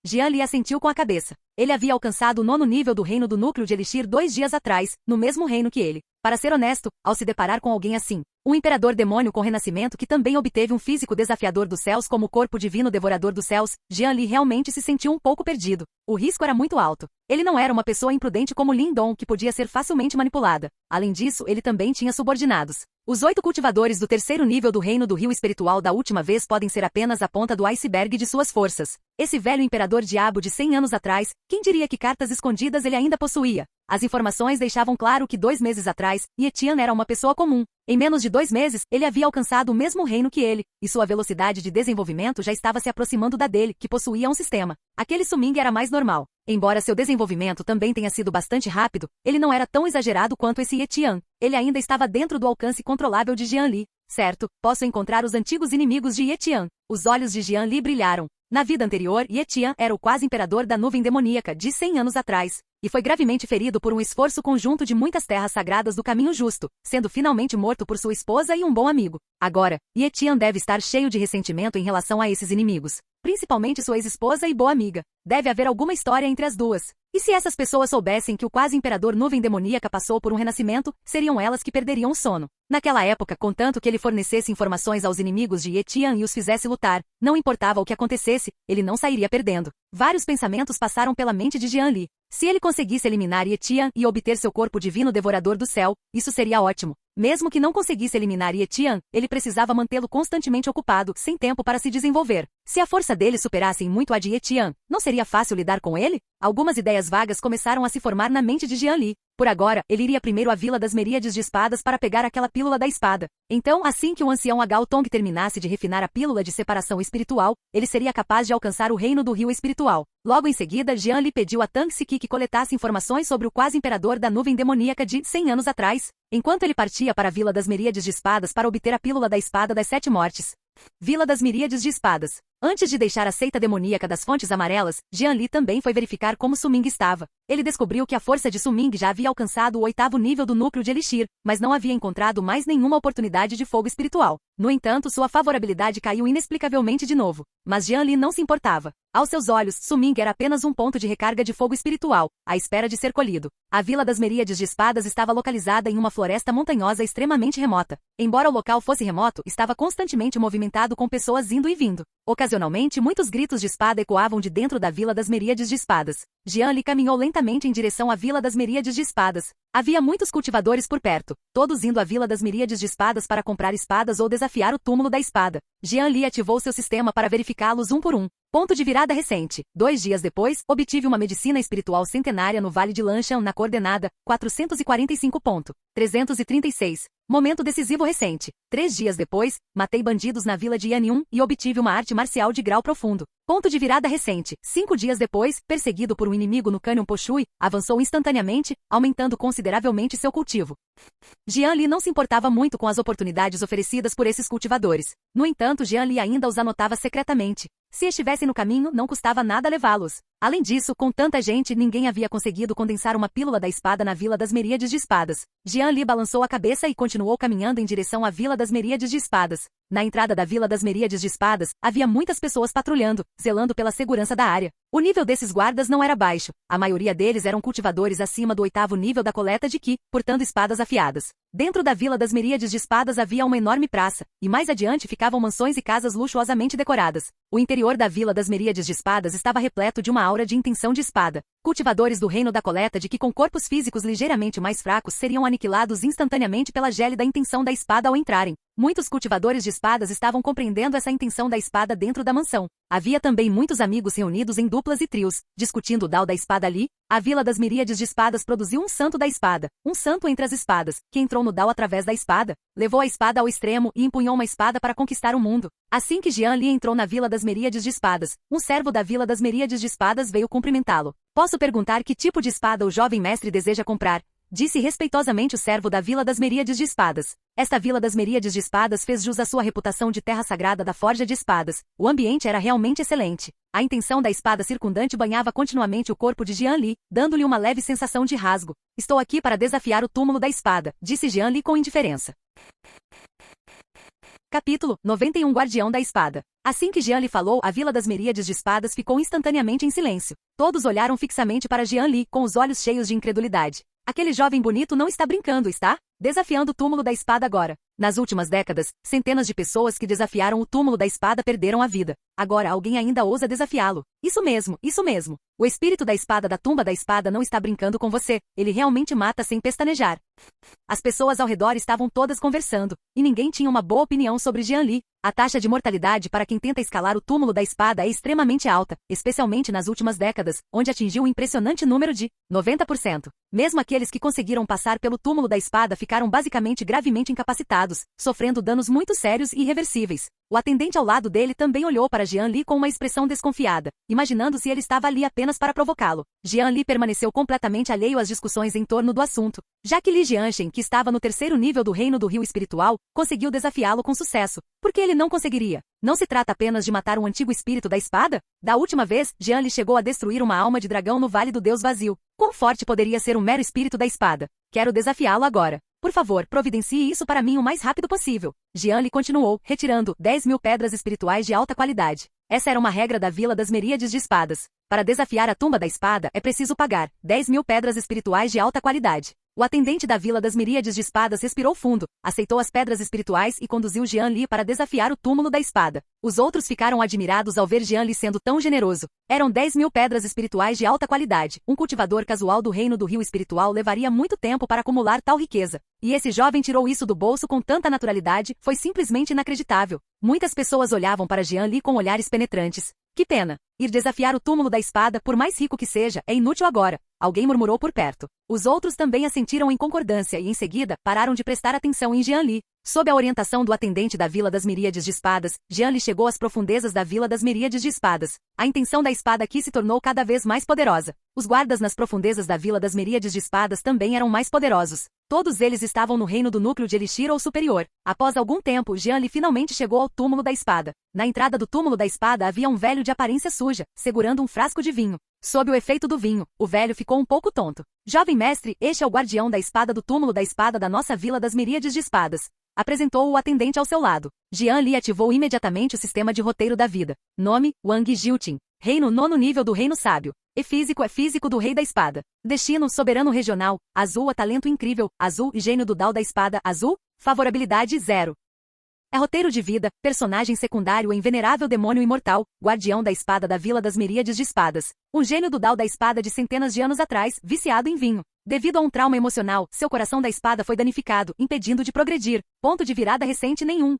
Jian Li assentiu com a cabeça. Ele havia alcançado o 9º nível do reino do núcleo de Elixir 2 dias atrás, no mesmo reino que ele. Para ser honesto, ao se deparar com alguém assim, um imperador demônio com renascimento que também obteve um físico desafiador dos céus como o corpo divino devorador dos céus, Jian Li realmente se sentiu um pouco perdido. O risco era muito alto. Ele não era uma pessoa imprudente como Lin Dong que podia ser facilmente manipulada. Além disso, ele também tinha subordinados. Os 8 cultivadores do 3º nível do reino do rio espiritual da última vez podem ser apenas a ponta do iceberg de suas forças. Esse velho imperador diabo de 100 anos atrás, quem diria que cartas escondidas ele ainda possuía? As informações deixavam claro que 2 meses atrás, Etian era uma pessoa comum. Em menos de 2 meses, ele havia alcançado o mesmo reino que ele, e sua velocidade de desenvolvimento já estava se aproximando da dele, que possuía um sistema. Aquele Suming era mais normal. Embora seu desenvolvimento também tenha sido bastante rápido, ele não era tão exagerado quanto esse Etian. Ele ainda estava dentro do alcance controlável de Jian Li. Certo, posso encontrar os antigos inimigos de Etian. Os olhos de Jian Li brilharam. Na vida anterior, Etian era o quase imperador da nuvem demoníaca de 100 anos atrás, e foi gravemente ferido por um esforço conjunto de muitas terras sagradas do caminho justo, sendo finalmente morto por sua esposa e um bom amigo. Agora, Etian deve estar cheio de ressentimento em relação a esses inimigos, principalmente sua ex-esposa e boa amiga. Deve haver alguma história entre as duas. E se essas pessoas soubessem que o quase imperador nuvem demoníaca passou por um renascimento, seriam elas que perderiam o sono. Naquela época, contanto que ele fornecesse informações aos inimigos de Etian e os fizesse lutar, não importava o que acontecesse, ele não sairia perdendo. Vários pensamentos passaram pela mente de Jian Li. Se ele conseguisse eliminar Etian e obter seu corpo divino devorador do céu, isso seria ótimo. Mesmo que não conseguisse eliminar Ye Tian, ele precisava mantê-lo constantemente ocupado, sem tempo para se desenvolver. Se a força dele superasse em muito a de Ye Tian, não seria fácil lidar com ele? Algumas ideias vagas começaram a se formar na mente de Jian Li. Por agora, ele iria primeiro à Vila das Miríades de Espadas para pegar aquela pílula da espada. Então, assim que o ancião Agao Tong terminasse de refinar a pílula de separação espiritual, ele seria capaz de alcançar o reino do rio espiritual. Logo em seguida, Jian Li pediu a Tang Siki que coletasse informações sobre o quase imperador da nuvem demoníaca de 100 anos atrás, enquanto ele partia para a Vila das Miríades de Espadas para obter a pílula da espada das 7 mortes. Vila das Miríades de Espadas. Antes de deixar a seita demoníaca das Fontes Amarelas, Jian Li também foi verificar como Su Ming estava. Ele descobriu que a força de Su Ming já havia alcançado o 8º nível do núcleo de Elixir, mas não havia encontrado mais nenhuma oportunidade de fogo espiritual. No entanto, sua favorabilidade caiu inexplicavelmente de novo. Mas Jian Li não se importava. Aos seus olhos, Su Ming era apenas um ponto de recarga de fogo espiritual, à espera de ser colhido. A Vila das Miríades de Espadas estava localizada em uma floresta montanhosa extremamente remota. Embora o local fosse remoto, estava constantemente movimentado com pessoas indo e vindo. Ocasionalmente, muitos gritos de espada ecoavam de dentro da Vila das Miríades de Espadas. Jian Li caminhou lentamente em direção à Vila das Miríades de Espadas. Havia muitos cultivadores por perto, todos indo à Vila das Miríades de Espadas para comprar espadas ou desafiar o túmulo da espada. Jian Li ativou seu sistema para verificá-los um por um. Ponto de virada recente. 2 dias depois, obtive uma medicina espiritual centenária no Vale de Lanshan na coordenada 445.336. Momento decisivo recente. 3 dias depois, matei bandidos na vila de Yanyun e obtive uma arte marcial de grau profundo. Ponto de virada recente. 5 dias depois, perseguido por um inimigo no Canyon Poshui, avançou instantaneamente, aumentando consideravelmente seu cultivo. Jian Li não se importava muito com as oportunidades oferecidas por esses cultivadores. No entanto, Jian Li ainda os anotava secretamente. Se estivessem no caminho, não custava nada levá-los. Além disso, com tanta gente, ninguém havia conseguido condensar uma pílula da espada na Vila das Miríades de Espadas. Jian Li balançou a cabeça e continuou caminhando em direção à Vila das Miríades de Espadas. Na entrada da Vila das Miríades de Espadas, havia muitas pessoas patrulhando, zelando pela segurança da área. O nível desses guardas não era baixo. A maioria deles eram cultivadores acima do 8º nível da coleta de Qi, portando espadas afiadas. Dentro da Vila das Miríades de Espadas havia uma enorme praça, e mais adiante ficavam mansões e casas luxuosamente decoradas. O interior da Vila das Miríades de Espadas estava repleto de uma aura de intenção de espada. Cultivadores do reino da coleta de Qi com corpos físicos ligeiramente mais fracos seriam aniquilados instantaneamente pela gélida intenção da espada ao entrarem. Muitos cultivadores de espadas estavam compreendendo essa intenção da espada dentro da mansão. Havia também muitos amigos reunidos em duplas e trios, discutindo o Dao da espada ali. A Vila das Miríades de Espadas produziu um santo da espada, um santo entre as espadas, que entrou no Dao através da espada, levou a espada ao extremo e empunhou uma espada para conquistar o mundo. Assim que Jian Li entrou na Vila das Miríades de Espadas, um servo da Vila das Miríades de Espadas veio cumprimentá-lo. Posso perguntar que tipo de espada o jovem mestre deseja comprar? Disse respeitosamente o servo da Vila das Miríades de Espadas. Esta Vila das Miríades de Espadas fez jus à sua reputação de terra sagrada da forja de espadas. O ambiente era realmente excelente. A intenção da espada circundante banhava continuamente o corpo de Jian Li, dando-lhe uma leve sensação de rasgo. Estou aqui para desafiar o túmulo da espada, disse Jian Li com indiferença. Capítulo 91 Guardião da Espada. Assim que Jian Li falou, a Vila das Miríades de Espadas ficou instantaneamente em silêncio. Todos olharam fixamente para Jian Li, com os olhos cheios de incredulidade. Aquele jovem bonito não está brincando, está? Desafiando o túmulo da espada agora. Nas últimas décadas, centenas de pessoas que desafiaram o túmulo da espada perderam a vida. Agora alguém ainda ousa desafiá-lo. Isso mesmo, isso mesmo. O espírito da espada da tumba da espada não está brincando com você. Ele realmente mata sem pestanejar. As pessoas ao redor estavam todas conversando, e ninguém tinha uma boa opinião sobre Jian Li. A taxa de mortalidade para quem tenta escalar o túmulo da espada é extremamente alta, especialmente nas últimas décadas, onde atingiu um impressionante número de 90%. Mesmo aqueles que conseguiram passar pelo túmulo da espada ficaram basicamente gravemente incapacitados, sofrendo danos muito sérios e irreversíveis. O atendente ao lado dele também olhou para Jian Li com uma expressão desconfiada, imaginando se ele estava ali apenas para provocá-lo. Jian Li permaneceu completamente alheio às discussões em torno do assunto, já que Li Jianchen, que estava no 3º nível do reino do rio espiritual, conseguiu desafiá-lo com sucesso. Por que ele não conseguiria? Não se trata apenas de matar um antigo espírito da espada? Da última vez, Jian Li chegou a destruir uma alma de dragão no Vale do Deus Vazio. Quão forte poderia ser um mero espírito da espada? Quero desafiá-lo agora. Por favor, providencie isso para mim o mais rápido possível. Jian Li continuou, retirando 10.000 pedras espirituais de alta qualidade. Essa era uma regra da Vila das Miríades de Espadas. Para desafiar a tumba da espada, é preciso pagar 10.000 pedras espirituais de alta qualidade. O atendente da Vila das Miríades de Espadas respirou fundo, aceitou as pedras espirituais e conduziu Jian Li para desafiar o túmulo da espada. Os outros ficaram admirados ao ver Jian Li sendo tão generoso. Eram 10.000 pedras espirituais de alta qualidade. Um cultivador casual do reino do rio espiritual levaria muito tempo para acumular tal riqueza. E esse jovem tirou isso do bolso com tanta naturalidade, foi simplesmente inacreditável. Muitas pessoas olhavam para Jian Li com olhares penetrantes. Que pena! Ir desafiar o túmulo da espada, por mais rico que seja, é inútil agora. Alguém murmurou por perto. Os outros também assentiram em concordância e, em seguida, pararam de prestar atenção em Jian Li. Sob a orientação do atendente da Vila das Miríades de Espadas, Jian Li chegou às profundezas da Vila das Miríades de Espadas. A intenção da espada aqui se tornou cada vez mais poderosa. Os guardas nas profundezas da Vila das Miríades de Espadas também eram mais poderosos. Todos eles estavam no reino do núcleo de Elixir ou superior. Após algum tempo, Jian Li finalmente chegou ao túmulo da espada. Na entrada do túmulo da espada havia um velho de aparência suja, segurando um frasco de vinho. Sob o efeito do vinho, o velho ficou um pouco tonto. Jovem mestre, este é o guardião da espada do túmulo da espada da nossa Vila das Miríades de Espadas. Apresentou o atendente ao seu lado. Jian Li ativou imediatamente o sistema de roteiro da vida. Nome, Wang Jiltin. Reino 9º nível do Reino Sábio. E físico é físico do Rei da Espada. Destino, soberano regional. Azul a talento incrível. Azul e gênio do Dao da Espada. Azul, favorabilidade 0. É roteiro de vida, personagem secundário em venerável demônio imortal, guardião da espada da Vila das Miríades de Espadas. Um gênio do Dao da Espada de centenas de anos atrás, viciado em vinho. Devido a um trauma emocional, seu coração da espada foi danificado, impedindo de progredir. Ponto de virada recente nenhum.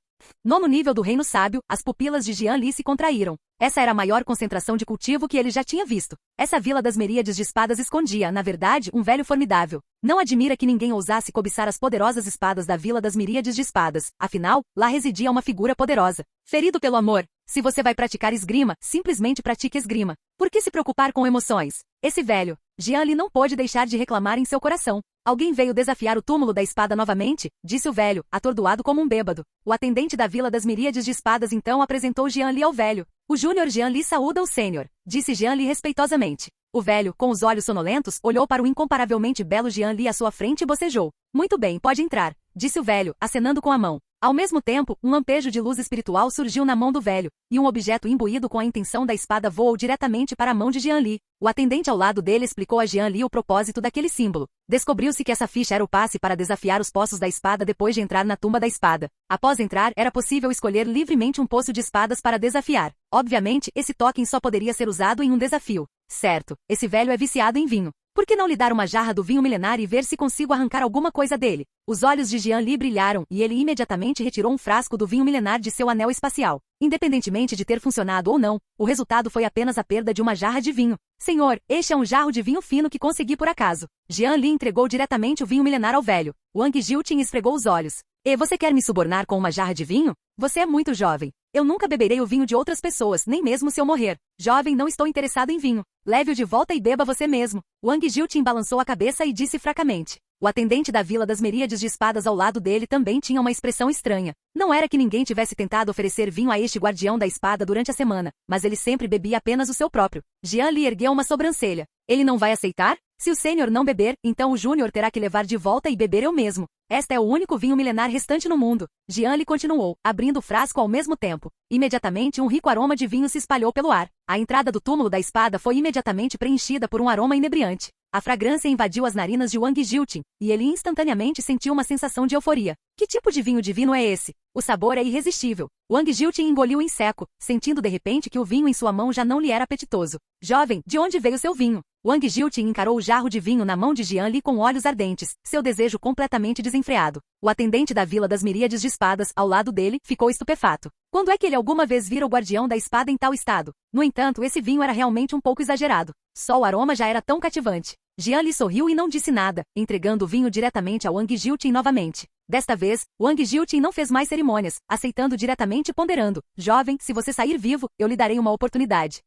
9º nível do Reino Sábio, as pupilas de Jian Li se contraíram. Essa era a maior concentração de cultivo que ele já tinha visto. Essa Vila das Miríades de Espadas escondia, na verdade, um velho formidável. Não admira que ninguém ousasse cobiçar as poderosas espadas da Vila das Miríades de Espadas. Afinal, lá residia uma figura poderosa. Ferido pelo amor. Se você vai praticar esgrima, simplesmente pratique esgrima. Por que se preocupar com emoções? Esse velho, Jian Li não pôde deixar de reclamar em seu coração. Alguém veio desafiar o túmulo da espada novamente? Disse o velho, atordoado como um bêbado. O atendente da Vila das Miríades de Espadas então apresentou Jian Li ao velho. O Júnior Jian Li saúda o sênior, disse Jian Li respeitosamente. O velho, com os olhos sonolentos, olhou para o incomparavelmente belo Jian Li à sua frente e bocejou. Muito bem, pode entrar, disse o velho, acenando com a mão. Ao mesmo tempo, um lampejo de luz espiritual surgiu na mão do velho, e um objeto imbuído com a intenção da espada voou diretamente para a mão de Jian Li. O atendente ao lado dele explicou a Jian Li o propósito daquele símbolo. Descobriu-se que essa ficha era o passe para desafiar os poços da espada depois de entrar na tumba da espada. Após entrar, era possível escolher livremente um poço de espadas para desafiar. Obviamente, esse token só poderia ser usado em um desafio. Certo, esse velho é viciado em vinho. Por que não lhe dar uma jarra do vinho milenar e ver se consigo arrancar alguma coisa dele? Os olhos de Jian Li brilharam e ele imediatamente retirou um frasco do vinho milenar de seu anel espacial. Independentemente de ter funcionado ou não, o resultado foi apenas a perda de uma jarra de vinho. Senhor, este é um jarro de vinho fino que consegui por acaso. Jian Li entregou diretamente o vinho milenar ao velho. Wang Jiltin esfregou os olhos. E você quer me subornar com uma jarra de vinho? Você é muito jovem. Eu nunca beberei o vinho de outras pessoas, nem mesmo se eu morrer. Jovem, não estou interessado em vinho. Leve-o de volta e beba você mesmo. Wang Jiltin balançou a cabeça e disse fracamente. O atendente da Vila das Miríades de Espadas ao lado dele também tinha uma expressão estranha. Não era que ninguém tivesse tentado oferecer vinho a este guardião da espada durante a semana, mas ele sempre bebia apenas o seu próprio. Jian Li ergueu uma sobrancelha. Ele não vai aceitar? Se o sênior não beber, então o júnior terá que levar de volta e beber eu mesmo. Esta é o único vinho milenar restante no mundo. Jian Li continuou, abrindo o frasco ao mesmo tempo. Imediatamente um rico aroma de vinho se espalhou pelo ar. A entrada do túmulo da espada foi imediatamente preenchida por um aroma inebriante. A fragrância invadiu as narinas de Wang Jiltin, e ele instantaneamente sentiu uma sensação de euforia. Que tipo de vinho divino é esse? O sabor é irresistível. Wang Jiltin engoliu em seco, sentindo de repente que o vinho em sua mão já não lhe era apetitoso. Jovem, de onde veio seu vinho? Wang Jiltin encarou o jarro de vinho na mão de Jian Li com olhos ardentes, seu desejo completamente desenfreado. O atendente da Vila das Miríades de Espadas, ao lado dele, ficou estupefato. Quando é que ele alguma vez vira o guardião da espada em tal estado? No entanto, esse vinho era realmente um pouco exagerado. Só o aroma já era tão cativante. Jian Li sorriu e não disse nada, entregando o vinho diretamente a Wang Jiltin novamente. Desta vez, Wang Jiltin não fez mais cerimônias, aceitando diretamente e ponderando. Jovem, se você sair vivo, eu lhe darei uma oportunidade.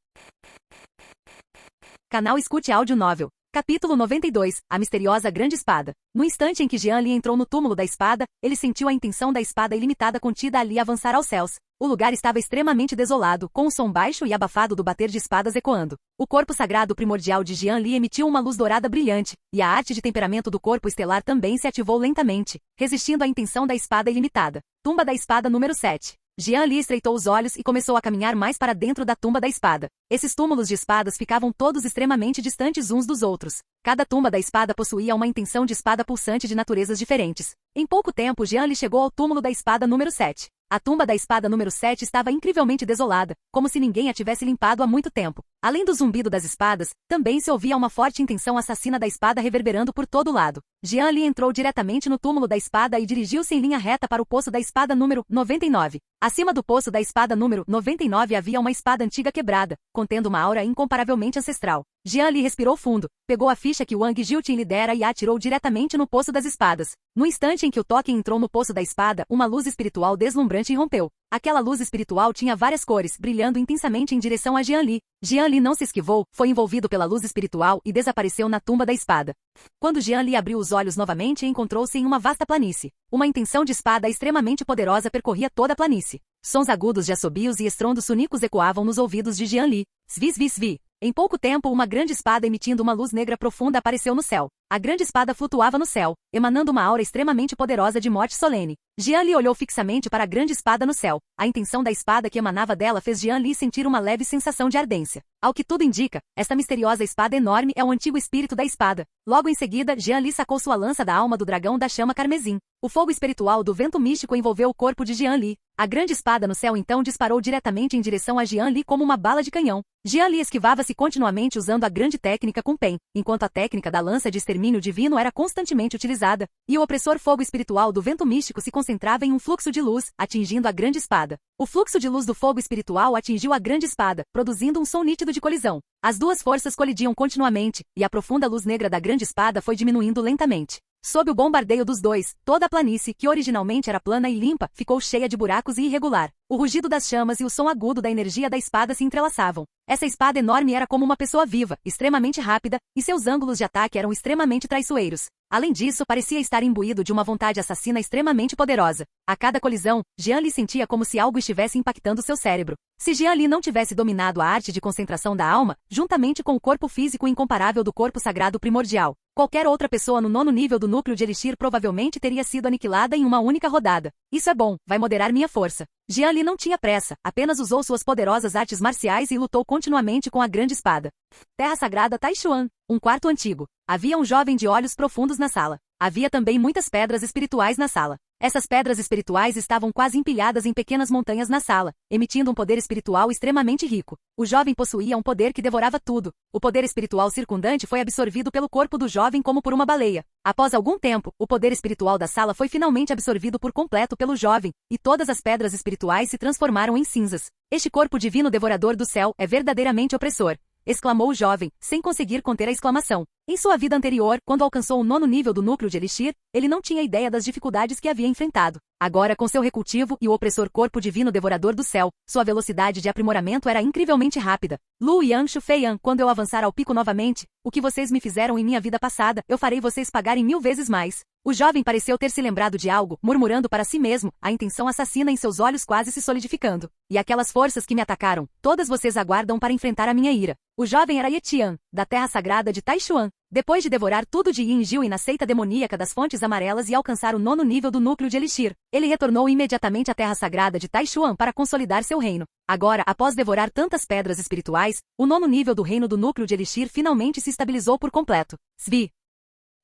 Canal Escute Áudio Novel. Capítulo 92. A misteriosa grande espada. No instante em que Jian Li entrou no túmulo da espada, ele sentiu a intenção da espada ilimitada contida ali avançar aos céus. O lugar estava extremamente desolado, com o som baixo e abafado do bater de espadas ecoando. O corpo sagrado primordial de Jian Li emitiu uma luz dourada brilhante, e a arte de temperamento do corpo estelar também se ativou lentamente, resistindo à intenção da espada ilimitada. Tumba da espada número 7. Jian Li estreitou os olhos e começou a caminhar mais para dentro da tumba da espada. Esses túmulos de espadas ficavam todos extremamente distantes uns dos outros. Cada tumba da espada possuía uma intenção de espada pulsante de naturezas diferentes. Em pouco tempo, Jian Li chegou ao túmulo da espada número 7. A tumba da espada número 7 estava incrivelmente desolada, como se ninguém a tivesse limpado há muito tempo. Além do zumbido das espadas, também se ouvia uma forte intenção assassina da espada reverberando por todo lado. Jian Li entrou diretamente no túmulo da espada e dirigiu-se em linha reta para o poço da espada número 99. Acima do poço da espada número 99 havia uma espada antiga quebrada, contendo uma aura incomparavelmente ancestral. Jian Li respirou fundo, pegou a ficha que Wang Jiltin lhe dera e a atirou diretamente no poço das espadas. No instante em que o toque entrou no poço da espada, uma luz espiritual deslumbrante irrompeu. Aquela luz espiritual tinha várias cores, brilhando intensamente em direção a Jian Li. Jian Li não se esquivou, foi envolvido pela luz espiritual e desapareceu na tumba da espada. Quando Jian Li abriu os olhos novamente, encontrou-se em uma vasta planície. Uma intenção de espada extremamente poderosa percorria toda a planície. Sons agudos de assobios e estrondos soníquos ecoavam nos ouvidos de Jian Li. Svi, svi, svi. Em pouco tempo, uma grande espada emitindo uma luz negra profunda apareceu no céu. A grande espada flutuava no céu, emanando uma aura extremamente poderosa de morte solene. Jian Li olhou fixamente para a grande espada no céu. A intenção da espada que emanava dela fez Jian Li sentir uma leve sensação de ardência. Ao que tudo indica, esta misteriosa espada enorme é o antigo espírito da espada. Logo em seguida, Jian Li sacou sua lança da alma do dragão da chama carmesim. O fogo espiritual do vento místico envolveu o corpo de Jian Li. A grande espada no céu então disparou diretamente em direção a Jian Li como uma bala de canhão. Jian Li esquivava-se continuamente usando a grande técnica com Pen, enquanto a técnica da lança de extermínio divino era constantemente utilizada, e o opressor fogo espiritual do vento místico se concentrava em um fluxo de luz, atingindo a grande espada. O fluxo de luz do fogo espiritual atingiu a grande espada, produzindo um som nítido de colisão. As duas forças colidiam continuamente, e a profunda luz negra da grande espada foi diminuindo lentamente. Sob o bombardeio dos dois, toda a planície, que originalmente era plana e limpa, ficou cheia de buracos e irregular. O rugido das chamas e o som agudo da energia da espada se entrelaçavam. Essa espada enorme era como uma pessoa viva, extremamente rápida, e seus ângulos de ataque eram extremamente traiçoeiros. Além disso, parecia estar imbuído de uma vontade assassina extremamente poderosa. A cada colisão, Jian Li sentia como se algo estivesse impactando seu cérebro. Se Jian Li não tivesse dominado a arte de concentração da alma, juntamente com o corpo físico incomparável do corpo sagrado primordial, qualquer outra pessoa no 9º nível do núcleo de Elixir provavelmente teria sido aniquilada em uma única rodada. Isso é bom, vai moderar minha força. Jian Li não tinha pressa, apenas usou suas poderosas artes marciais e lutou continuamente com a grande espada. Terra Sagrada Taishuan, um quarto antigo. Havia um jovem de olhos profundos na sala. Havia também muitas pedras espirituais na sala. Essas pedras espirituais estavam quase empilhadas em pequenas montanhas na sala, emitindo um poder espiritual extremamente rico. O jovem possuía um poder que devorava tudo. O poder espiritual circundante foi absorvido pelo corpo do jovem como por uma baleia. Após algum tempo, o poder espiritual da sala foi finalmente absorvido por completo pelo jovem, e todas as pedras espirituais se transformaram em cinzas. Este corpo divino devorador do céu é verdadeiramente opressor, exclamou o jovem, sem conseguir conter a exclamação. Em sua vida anterior, quando alcançou o 9º nível do núcleo de Elixir, ele não tinha ideia das dificuldades que havia enfrentado. Agora, com seu recultivo e o opressor corpo divino devorador do céu, sua velocidade de aprimoramento era incrivelmente rápida. Lu Yanshu Feiyan, quando eu avançar ao pico novamente, o que vocês me fizeram em minha vida passada, eu farei vocês pagarem 1000 vezes mais. O jovem pareceu ter se lembrado de algo, murmurando para si mesmo, a intenção assassina em seus olhos quase se solidificando. E aquelas forças que me atacaram, todas vocês aguardam para enfrentar a minha ira. O jovem era Ye Tian, da terra sagrada de Taishuan. Depois de devorar tudo de Yin Jiu e na seita demoníaca das fontes amarelas e alcançar o 9º nível do núcleo de Elixir, ele retornou imediatamente à terra sagrada de Taishuan para consolidar seu reino. Agora, após devorar tantas pedras espirituais, o 9º nível do reino do núcleo de Elixir finalmente se estabilizou por completo. Svi.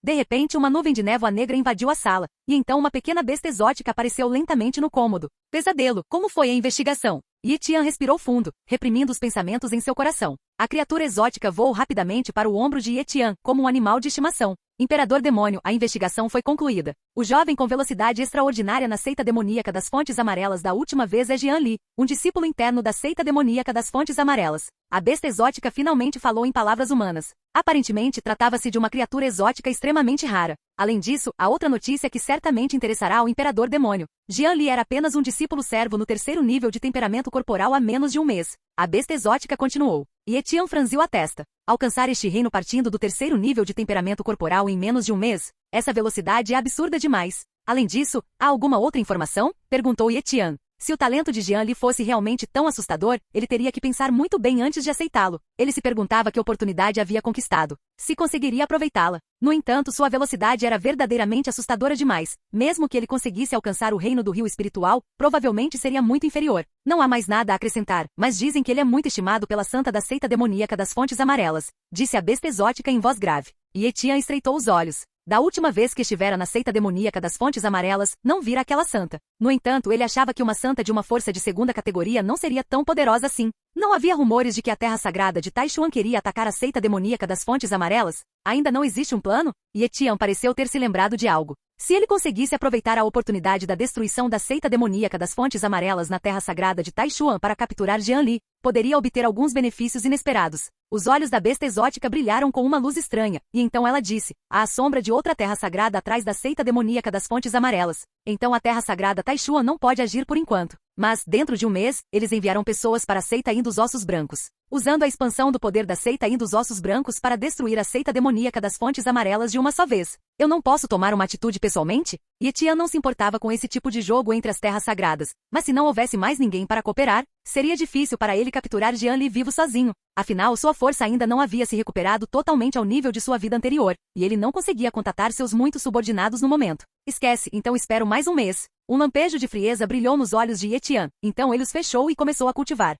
De repente, uma nuvem de névoa negra invadiu a sala, e então uma pequena besta exótica apareceu lentamente no cômodo. Pesadelo, como foi a investigação? Ye Tian respirou fundo, reprimindo os pensamentos em seu coração. A criatura exótica voou rapidamente para o ombro de Ye Tian, como um animal de estimação. Imperador Demônio, a investigação foi concluída. O jovem com velocidade extraordinária na seita demoníaca das fontes amarelas da última vez é Jian Li, um discípulo interno da seita demoníaca das fontes amarelas. A besta exótica finalmente falou em palavras humanas. Aparentemente, tratava-se de uma criatura exótica extremamente rara. Além disso, há outra notícia que certamente interessará ao Imperador Demônio. Jian Li era apenas um discípulo servo no 3º nível de temperamento corporal há menos de um mês. A besta exótica continuou. Ye Tian franziu a testa. Alcançar este reino partindo do 3º nível de temperamento corporal em menos de um mês? Essa velocidade é absurda demais. Além disso, há alguma outra informação? Perguntou Ye Tian. Se o talento de Jian Li fosse realmente tão assustador, ele teria que pensar muito bem antes de aceitá-lo. Ele se perguntava que oportunidade havia conquistado, se conseguiria aproveitá-la. No entanto, sua velocidade era verdadeiramente assustadora demais. Mesmo que ele conseguisse alcançar o reino do rio espiritual, provavelmente seria muito inferior. Não há mais nada a acrescentar, mas dizem que ele é muito estimado pela santa da seita demoníaca das Fontes Amarelas, disse a besta exótica em voz grave. E Etienne estreitou os olhos. Da última vez que estivera na seita demoníaca das Fontes Amarelas, não vira aquela santa. No entanto, ele achava que uma santa de uma força de segunda categoria não seria tão poderosa assim. Não havia rumores de que a terra sagrada de Taishuan queria atacar a seita demoníaca das Fontes Amarelas? Ainda não existe um plano? E Etienne pareceu ter se lembrado de algo. Se ele conseguisse aproveitar a oportunidade da destruição da seita demoníaca das Fontes Amarelas na terra sagrada de Taishuan para capturar Jian Li, poderia obter alguns benefícios inesperados. Os olhos da besta exótica brilharam com uma luz estranha, e então ela disse, há a sombra de outra terra sagrada atrás da seita demoníaca das Fontes Amarelas. Então a terra sagrada Taishuan não pode agir por enquanto. Mas, dentro de um mês, eles enviaram pessoas para a seita Yin dos Ossos Brancos, usando a expansão do poder da seita Yin dos Ossos Brancos para destruir a seita demoníaca das Fontes Amarelas de uma só vez. Eu não posso tomar uma atitude pessoalmente? E Etienne não se importava com esse tipo de jogo entre as terras sagradas, mas se não houvesse mais ninguém para cooperar, seria difícil para ele capturar Jian Li vivo sozinho. Afinal, sua força ainda não havia se recuperado totalmente ao nível de sua vida anterior, e ele não conseguia contatar seus muitos subordinados no momento. Esquece, então espero mais um mês. Um lampejo de frieza brilhou nos olhos de Etienne, então ele os fechou e começou a cultivar.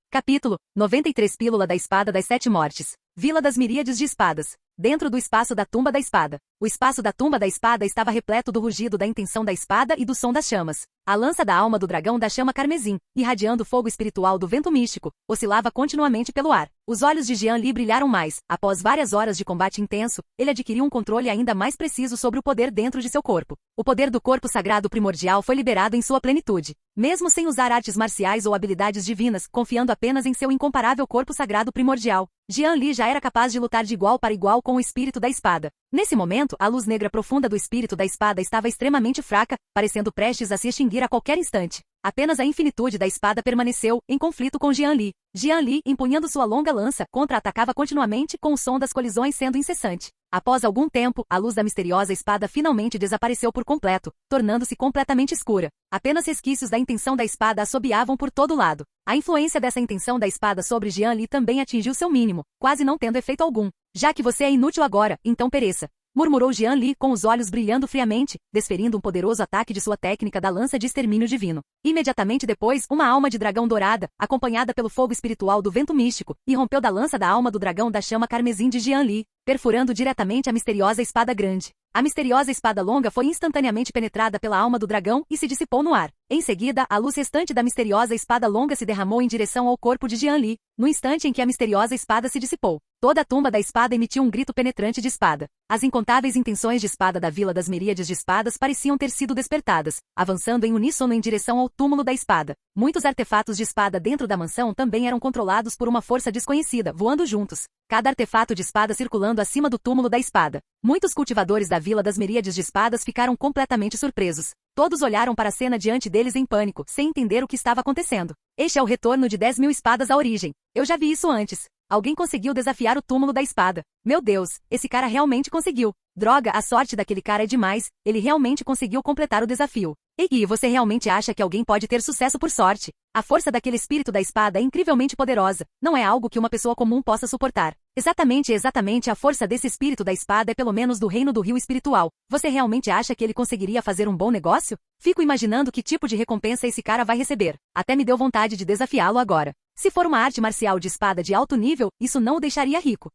Capítulo 93 Pílula da Espada das Sete Mortes. Vila das Miríades de Espadas. Dentro do espaço da Tumba da Espada. O espaço da Tumba da Espada estava repleto do rugido da intenção da espada e do som das chamas. A lança da alma do dragão da chama carmesim, irradiando o fogo espiritual do vento místico, oscilava continuamente pelo ar. Os olhos de Jian Li brilharam mais. Após várias horas de combate intenso, ele adquiriu um controle ainda mais preciso sobre o poder dentro de seu corpo. O poder do corpo sagrado primordial foi liberado em sua plenitude. Mesmo sem usar artes marciais ou habilidades divinas, confiando apenas em seu incomparável corpo sagrado primordial, Jian Li já era capaz de lutar de igual para igual com o espírito da espada. Nesse momento, a luz negra profunda do espírito da espada estava extremamente fraca, parecendo prestes a se extinguir a qualquer instante. Apenas a infinitude da espada permaneceu, em conflito com Jian Li. Jian Li, empunhando sua longa lança, contra-atacava continuamente com o som das colisões sendo incessante. Após algum tempo, a luz da misteriosa espada finalmente desapareceu por completo, tornando-se completamente escura. Apenas resquícios da intenção da espada assobiavam por todo lado. A influência dessa intenção da espada sobre Jian Li também atingiu seu mínimo, quase não tendo efeito algum. Já que você é inútil agora, então pereça. Murmurou Jian Li com os olhos brilhando friamente, desferindo um poderoso ataque de sua técnica da lança de extermínio divino. Imediatamente depois, uma alma de dragão dourada, acompanhada pelo fogo espiritual do vento místico, irrompeu da lança da alma do dragão da chama carmesim de Jian Li, perfurando diretamente a misteriosa espada grande. A misteriosa espada longa foi instantaneamente penetrada pela alma do dragão e se dissipou no ar. Em seguida, a luz restante da misteriosa espada longa se derramou em direção ao corpo de Jian Li. No instante em que a misteriosa espada se dissipou, toda a tumba da espada emitiu um grito penetrante de espada. As incontáveis intenções de espada da Vila das Miríades de Espadas pareciam ter sido despertadas, avançando em uníssono em direção ao túmulo da espada. Muitos artefatos de espada dentro da mansão também eram controlados por uma força desconhecida, voando juntos. Cada artefato de espada circulando acima do túmulo da espada. Muitos cultivadores da Vila das Miríades de Espadas ficaram completamente surpresos. Todos olharam para a cena diante deles em pânico, sem entender o que estava acontecendo. Este é o retorno de 10.000 espadas à origem. Eu já vi isso antes. Alguém conseguiu desafiar o túmulo da espada. Meu Deus, esse cara realmente conseguiu. Droga, a sorte daquele cara é demais. Ele realmente conseguiu completar o desafio. E você realmente acha que alguém pode ter sucesso por sorte? A força daquele espírito da espada é incrivelmente poderosa. Não é algo que uma pessoa comum possa suportar. Exatamente a força desse espírito da espada é pelo menos do reino do rio espiritual. Você realmente acha que ele conseguiria fazer um bom negócio? Fico imaginando que tipo de recompensa esse cara vai receber. Até me deu vontade de desafiá-lo agora. Se for uma arte marcial de espada de alto nível, isso não o deixaria rico.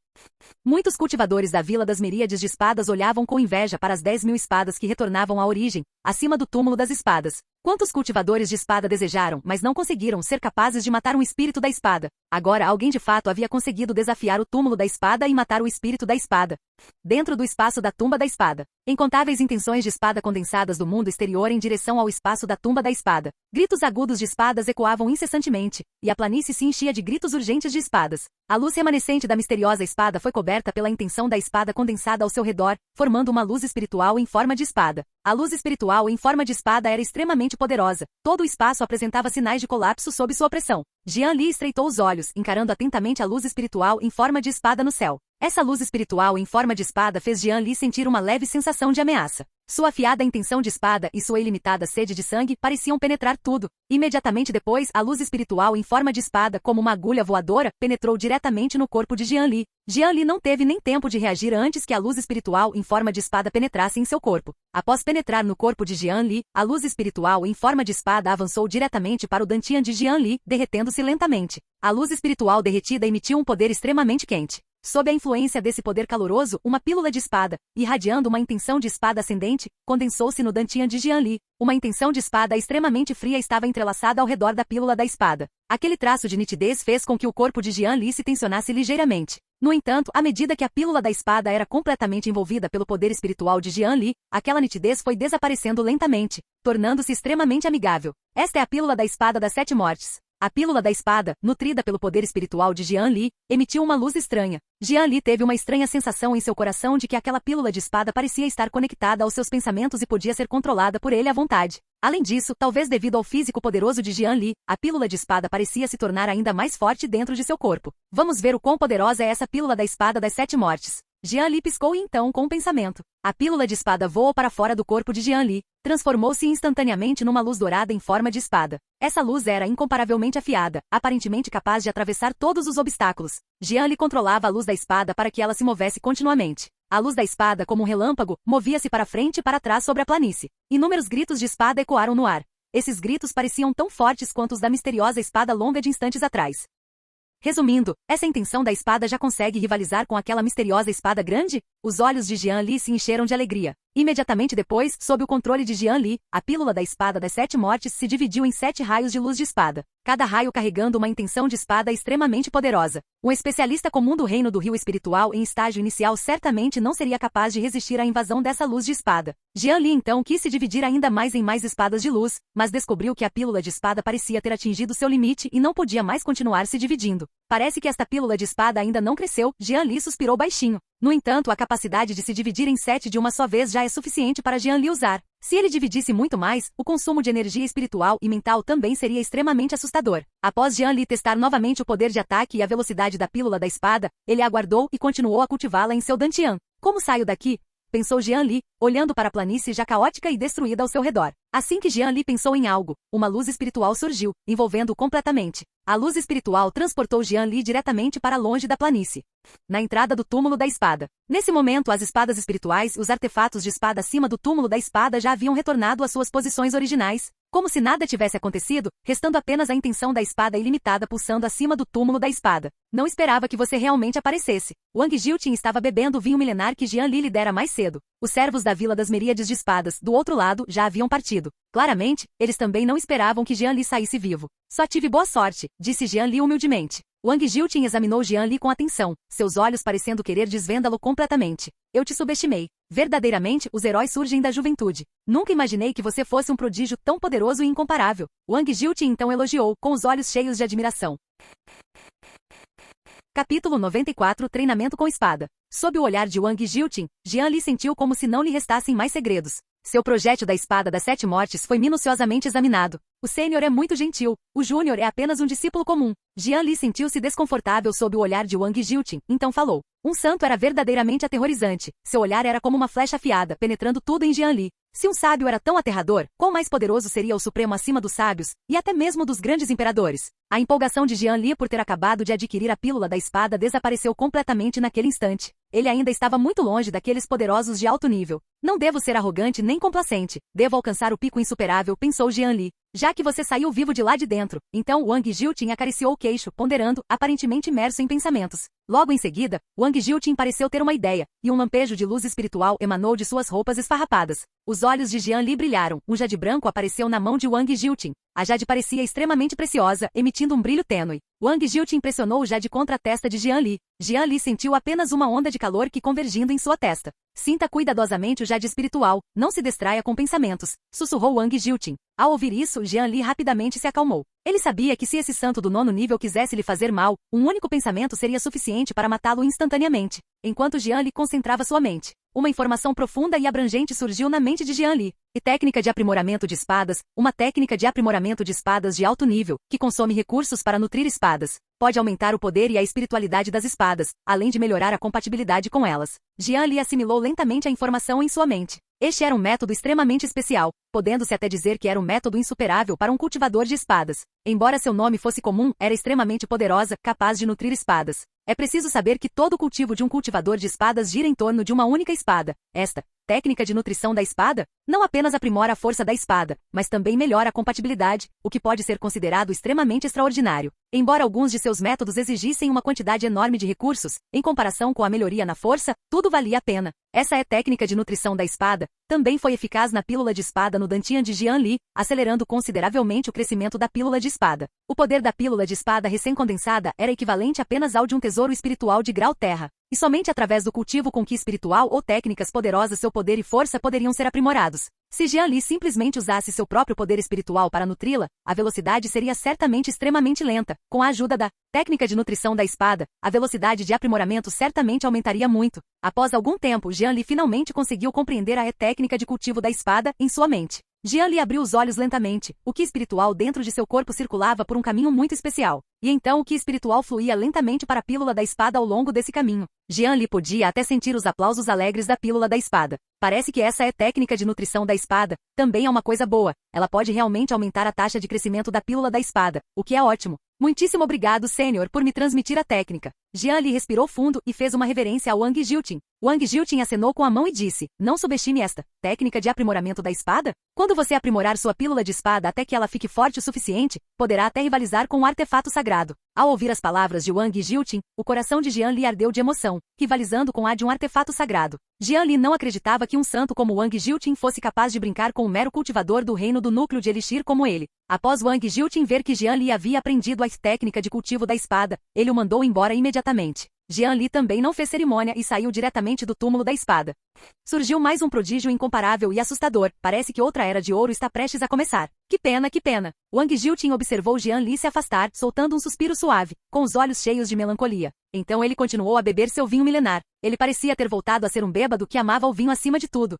Muitos cultivadores da Vila das Miríades de Espadas olhavam com inveja para as 10.000 espadas que retornavam à origem, acima do túmulo das espadas. Quantos cultivadores de espada desejaram, mas não conseguiram ser capazes de matar um espírito da espada? Agora alguém de fato havia conseguido desafiar o túmulo da espada e matar o espírito da espada. Dentro do espaço da tumba da espada. Incontáveis intenções de espada condensadas do mundo exterior em direção ao espaço da tumba da espada. Gritos agudos de espadas ecoavam incessantemente, e a planície se enchia de gritos urgentes de espadas. A luz remanescente da misteriosa espada foi coberta pela intenção da espada condensada ao seu redor, formando uma luz espiritual em forma de espada. A luz espiritual em forma de espada era extremamente poderosa. Todo o espaço apresentava sinais de colapso sob sua pressão. Jian Li estreitou os olhos, encarando atentamente a luz espiritual em forma de espada no céu. Essa luz espiritual em forma de espada fez Jian Li sentir uma leve sensação de ameaça. Sua afiada intenção de espada e sua ilimitada sede de sangue pareciam penetrar tudo. Imediatamente depois, a luz espiritual em forma de espada, como uma agulha voadora, penetrou diretamente no corpo de Jian Li. Jian Li não teve nem tempo de reagir antes que a luz espiritual em forma de espada penetrasse em seu corpo. Após penetrar no corpo de Jian Li, a luz espiritual em forma de espada avançou diretamente para o dantian de Jian Li, derretendo-se lentamente. A luz espiritual derretida emitiu um poder extremamente quente. Sob a influência desse poder caloroso, uma pílula de espada, irradiando uma intenção de espada ascendente, condensou-se no dantian de Jian Li. Uma intenção de espada extremamente fria estava entrelaçada ao redor da pílula da espada. Aquele traço de nitidez fez com que o corpo de Jian Li se tensionasse ligeiramente. No entanto, à medida que a pílula da espada era completamente envolvida pelo poder espiritual de Jian Li, aquela nitidez foi desaparecendo lentamente, tornando-se extremamente amigável. Esta é a pílula da espada das 7 mortes. A pílula da espada, nutrida pelo poder espiritual de Jian Li, emitiu uma luz estranha. Jian Li teve uma estranha sensação em seu coração de que aquela pílula de espada parecia estar conectada aos seus pensamentos e podia ser controlada por ele à vontade. Além disso, talvez devido ao físico poderoso de Jian Li, a pílula de espada parecia se tornar ainda mais forte dentro de seu corpo. Vamos ver o quão poderosa é essa pílula da espada das 7 mortes. Jian Li piscou e então, com um pensamento, a pílula de espada voou para fora do corpo de Jian Li, transformou-se instantaneamente numa luz dourada em forma de espada. Essa luz era incomparavelmente afiada, aparentemente capaz de atravessar todos os obstáculos. Jian Li controlava a luz da espada para que ela se movesse continuamente. A luz da espada, como um relâmpago, movia-se para frente e para trás sobre a planície. Inúmeros gritos de espada ecoaram no ar. Esses gritos pareciam tão fortes quanto os da misteriosa espada longa de instantes atrás. Resumindo, essa intenção da espada já consegue rivalizar com aquela misteriosa espada grande? Os olhos de Jian Li se encheram de alegria. Imediatamente depois, sob o controle de Jian Li, a pílula da espada das 7 mortes se dividiu em 7 raios de luz de espada, cada raio carregando uma intenção de espada extremamente poderosa. Um especialista comum do reino do rio espiritual em estágio inicial certamente não seria capaz de resistir à invasão dessa luz de espada. Jian Li então quis se dividir ainda mais em mais espadas de luz, mas descobriu que a pílula de espada parecia ter atingido seu limite e não podia mais continuar se dividindo. Parece que esta pílula de espada ainda não cresceu, Jian Li suspirou baixinho. No entanto, a capacidade de se dividir em 7 de uma só vez já é suficiente para Jian Li usar. Se ele dividisse muito mais, o consumo de energia espiritual e mental também seria extremamente assustador. Após Jian Li testar novamente o poder de ataque e a velocidade da pílula da espada, ele aguardou e continuou a cultivá-la em seu dantian. Como saio daqui? Pensou Jian Li, olhando para a planície já caótica e destruída ao seu redor. Assim que Jian Li pensou em algo, uma luz espiritual surgiu, envolvendo-o completamente. A luz espiritual transportou Jian Li diretamente para longe da planície, na entrada do túmulo da espada. Nesse momento, as espadas espirituais e os artefatos de espada acima do túmulo da espada já haviam retornado às suas posições originais, como se nada tivesse acontecido, restando apenas a intenção da espada ilimitada pulsando acima do túmulo da espada. Não esperava que você realmente aparecesse. Wang Jiltin estava bebendo o vinho milenar que Jian Li lhe dera mais cedo. Os servos da Vila das Miríades de Espadas, do outro lado, já haviam partido. Claramente, eles também não esperavam que Jian Li saísse vivo. Só tive boa sorte, disse Jian Li humildemente. Wang Jiltin examinou Jian Li com atenção, seus olhos parecendo querer desvendá-lo completamente. Eu te subestimei. Verdadeiramente, os heróis surgem da juventude. Nunca imaginei que você fosse um prodígio tão poderoso e incomparável. Wang Jiltin então elogiou, com os olhos cheios de admiração. Capítulo 94 Treinamento com espada. Sob o olhar de Wang Jiltin, Jian Li sentiu como se não lhe restassem mais segredos. Seu projétil da espada das 7 mortes foi minuciosamente examinado. O sênior é muito gentil, o júnior é apenas um discípulo comum. Jian Li sentiu-se desconfortável sob o olhar de Wang Jiltin, então falou. Um santo era verdadeiramente aterrorizante. Seu olhar era como uma flecha afiada, penetrando tudo em Jian Li. Se um sábio era tão aterrador, quão mais poderoso seria o supremo acima dos sábios, e até mesmo dos grandes imperadores? A empolgação de Jian Li por ter acabado de adquirir a pílula da espada desapareceu completamente naquele instante. Ele ainda estava muito longe daqueles poderosos de alto nível. Não devo ser arrogante nem complacente. Devo alcançar o pico insuperável, pensou Jian Li. Já que você saiu vivo de lá de dentro, então Wang Jiltin acariciou o queixo, ponderando, aparentemente imerso em pensamentos. Logo em seguida, Wang Jiltin pareceu ter uma ideia, e um lampejo de luz espiritual emanou de suas roupas esfarrapadas. Os olhos de Jian Li brilharam, um jade branco apareceu na mão de Wang Jiltin. A jade parecia extremamente preciosa, emitindo um brilho tênue. Wang Jiltin pressionou o jade contra a testa de Jian Li. Jian Li sentiu apenas uma onda de calor que convergindo em sua testa. Sinta cuidadosamente o jade espiritual, não se distraia com pensamentos, sussurrou Wang Jiltin. Ao ouvir isso, Jian Li rapidamente se acalmou. Ele sabia que se esse santo do 9º nível quisesse lhe fazer mal, um único pensamento seria suficiente para matá-lo instantaneamente. Enquanto Jian Li concentrava sua mente, Uma informação profunda e abrangente surgiu na mente de Jian Li. E técnica de aprimoramento de espadas, uma técnica de aprimoramento de espadas de alto nível, que consome recursos para nutrir espadas. Pode aumentar o poder e a espiritualidade das espadas, além de melhorar a compatibilidade com elas. Jian Li assimilou lentamente a informação em sua mente. Este era um método extremamente especial, podendo-se até dizer que era um método insuperável para um cultivador de espadas. Embora seu nome fosse comum, era extremamente poderosa, capaz de nutrir espadas. É preciso saber que todo o cultivo de um cultivador de espadas gira em torno de uma única espada. Esta técnica de nutrição da espada não apenas aprimora a força da espada, mas também melhora a compatibilidade, o que pode ser considerado extremamente extraordinário. Embora alguns de seus métodos exigissem uma quantidade enorme de recursos, em comparação com a melhoria na força, tudo valia a pena. Essa é a técnica de nutrição da espada. Também foi eficaz na pílula de espada no Dantian de Jian Li, acelerando consideravelmente o crescimento da pílula de espada. O poder da pílula de espada recém-condensada era equivalente apenas ao de um tesouro espiritual de grau terra. E somente através do cultivo com que espiritual ou técnicas poderosas seu poder e força poderiam ser aprimorados. Se Jian Li simplesmente usasse seu próprio poder espiritual para nutri-la, a velocidade seria certamente extremamente lenta. Com a ajuda da técnica de nutrição da espada, a velocidade de aprimoramento certamente aumentaria muito. Após algum tempo, Jian Li finalmente conseguiu compreender a técnica de cultivo da espada em sua mente. Jian Li abriu os olhos lentamente. O ki espiritual dentro de seu corpo circulava por um caminho muito especial. E então o ki espiritual fluía lentamente para a pílula da espada ao longo desse caminho. Jian Li podia até sentir os aplausos alegres da pílula da espada. Parece que essa técnica de nutrição da espada também é uma coisa boa. Ela pode realmente aumentar a taxa de crescimento da pílula da espada, o que é ótimo. Muitíssimo obrigado, Sênior, por me transmitir a técnica. Jian Li respirou fundo e fez uma reverência a Wang Jiltin. Wang Jiltin acenou com a mão e disse, não subestime esta técnica de aprimoramento da espada. Quando você aprimorar sua pílula de espada até que ela fique forte o suficiente, poderá até rivalizar com um artefato sagrado. Ao ouvir as palavras de Wang Jiltin, o coração de Jian Li ardeu de emoção, rivalizando com a de um artefato sagrado. Jian Li não acreditava que um santo como Wang Jiltin fosse capaz de brincar com um mero cultivador do reino do núcleo de Elixir como ele. Após Wang Jiltin ver que Jian Li havia aprendido a técnica de cultivo da espada, ele o mandou embora imediatamente. Jian Li também não fez cerimônia e saiu diretamente do túmulo da espada. Surgiu mais um prodígio incomparável e assustador. Parece que outra era de ouro está prestes a começar. Que pena, que pena. Wang Jiltin observou Jian Li se afastar, soltando um suspiro suave, com os olhos cheios de melancolia. Então ele continuou a beber seu vinho milenar. Ele parecia ter voltado a ser um bêbado que amava o vinho acima de tudo.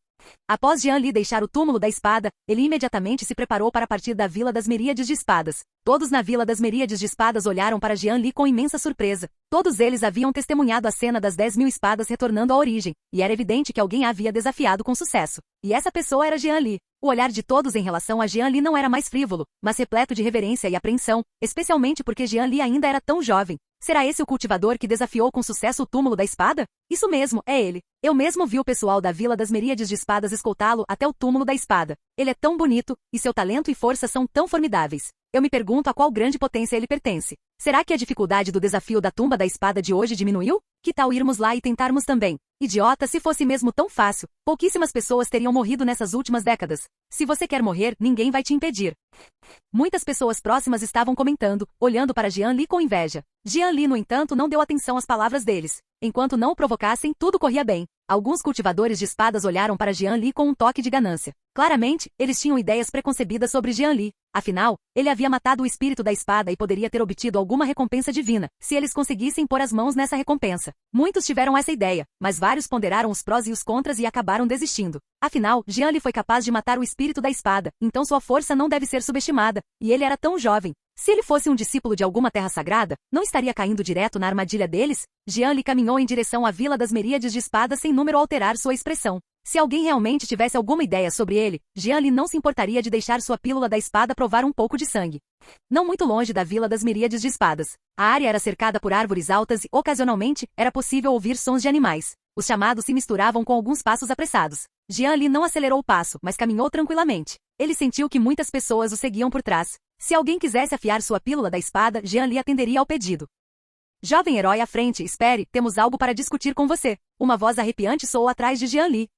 Após Jian Li deixar o túmulo da espada, ele imediatamente se preparou para partir da Vila das Miríades de Espadas. Todos na Vila das Miríades de Espadas olharam para Jian Li com imensa surpresa. Todos eles haviam testemunhado a cena das 10.000 espadas retornando à origem, e era evidente que alguém a havia desafiado com sucesso. E essa pessoa era Jian Li. O olhar de todos em relação a Jian Li não era mais frívolo, mas repleto de reverência e apreensão, especialmente porque Jian Li ainda era tão jovem. Será esse o cultivador que desafiou com sucesso o túmulo da espada? Isso mesmo, é ele. Eu mesmo vi o pessoal da Vila das Miríades de Espadas escoltá-lo até o túmulo da espada. Ele é tão bonito, e seu talento e força são tão formidáveis. Eu me pergunto a qual grande potência ele pertence. Será que a dificuldade do desafio da tumba da espada de hoje diminuiu? Que tal irmos lá e tentarmos também? Idiota, se fosse mesmo tão fácil, pouquíssimas pessoas teriam morrido nessas últimas décadas. Se você quer morrer, ninguém vai te impedir. Muitas pessoas próximas estavam comentando, olhando para Jian Li com inveja. Jian Li, no entanto, não deu atenção às palavras deles. Enquanto não o provocassem, tudo corria bem. Alguns cultivadores de espadas olharam para Jian Li com um toque de ganância. Claramente, eles tinham ideias preconcebidas sobre Jian Li. Afinal, ele havia matado o espírito da espada e poderia ter obtido alguma recompensa divina, se eles conseguissem pôr as mãos nessa recompensa. Muitos tiveram essa ideia, mas vários ponderaram os prós e os contras e acabaram desistindo. Afinal, Jian Li foi capaz de matar o espírito da espada, então sua força não deve ser subestimada, e ele era tão jovem. Se ele fosse um discípulo de alguma terra sagrada, não estaria caindo direto na armadilha deles? Jian Li caminhou em direção à Vila das Miríades de Espadas sem número alterar sua expressão. Se alguém realmente tivesse alguma ideia sobre ele, Jian Li não se importaria de deixar sua pílula da espada provar um pouco de sangue. Não muito longe da Vila das Miríades de Espadas, a área era cercada por árvores altas e, ocasionalmente, era possível ouvir sons de animais. Os chamados se misturavam com alguns passos apressados. Jian Li não acelerou o passo, mas caminhou tranquilamente. Ele sentiu que muitas pessoas o seguiam por trás. Se alguém quisesse afiar sua pílula da espada, Jian Li atenderia ao pedido. Jovem herói à frente, espere, temos algo para discutir com você. Uma voz arrepiante soou atrás de Jian Li.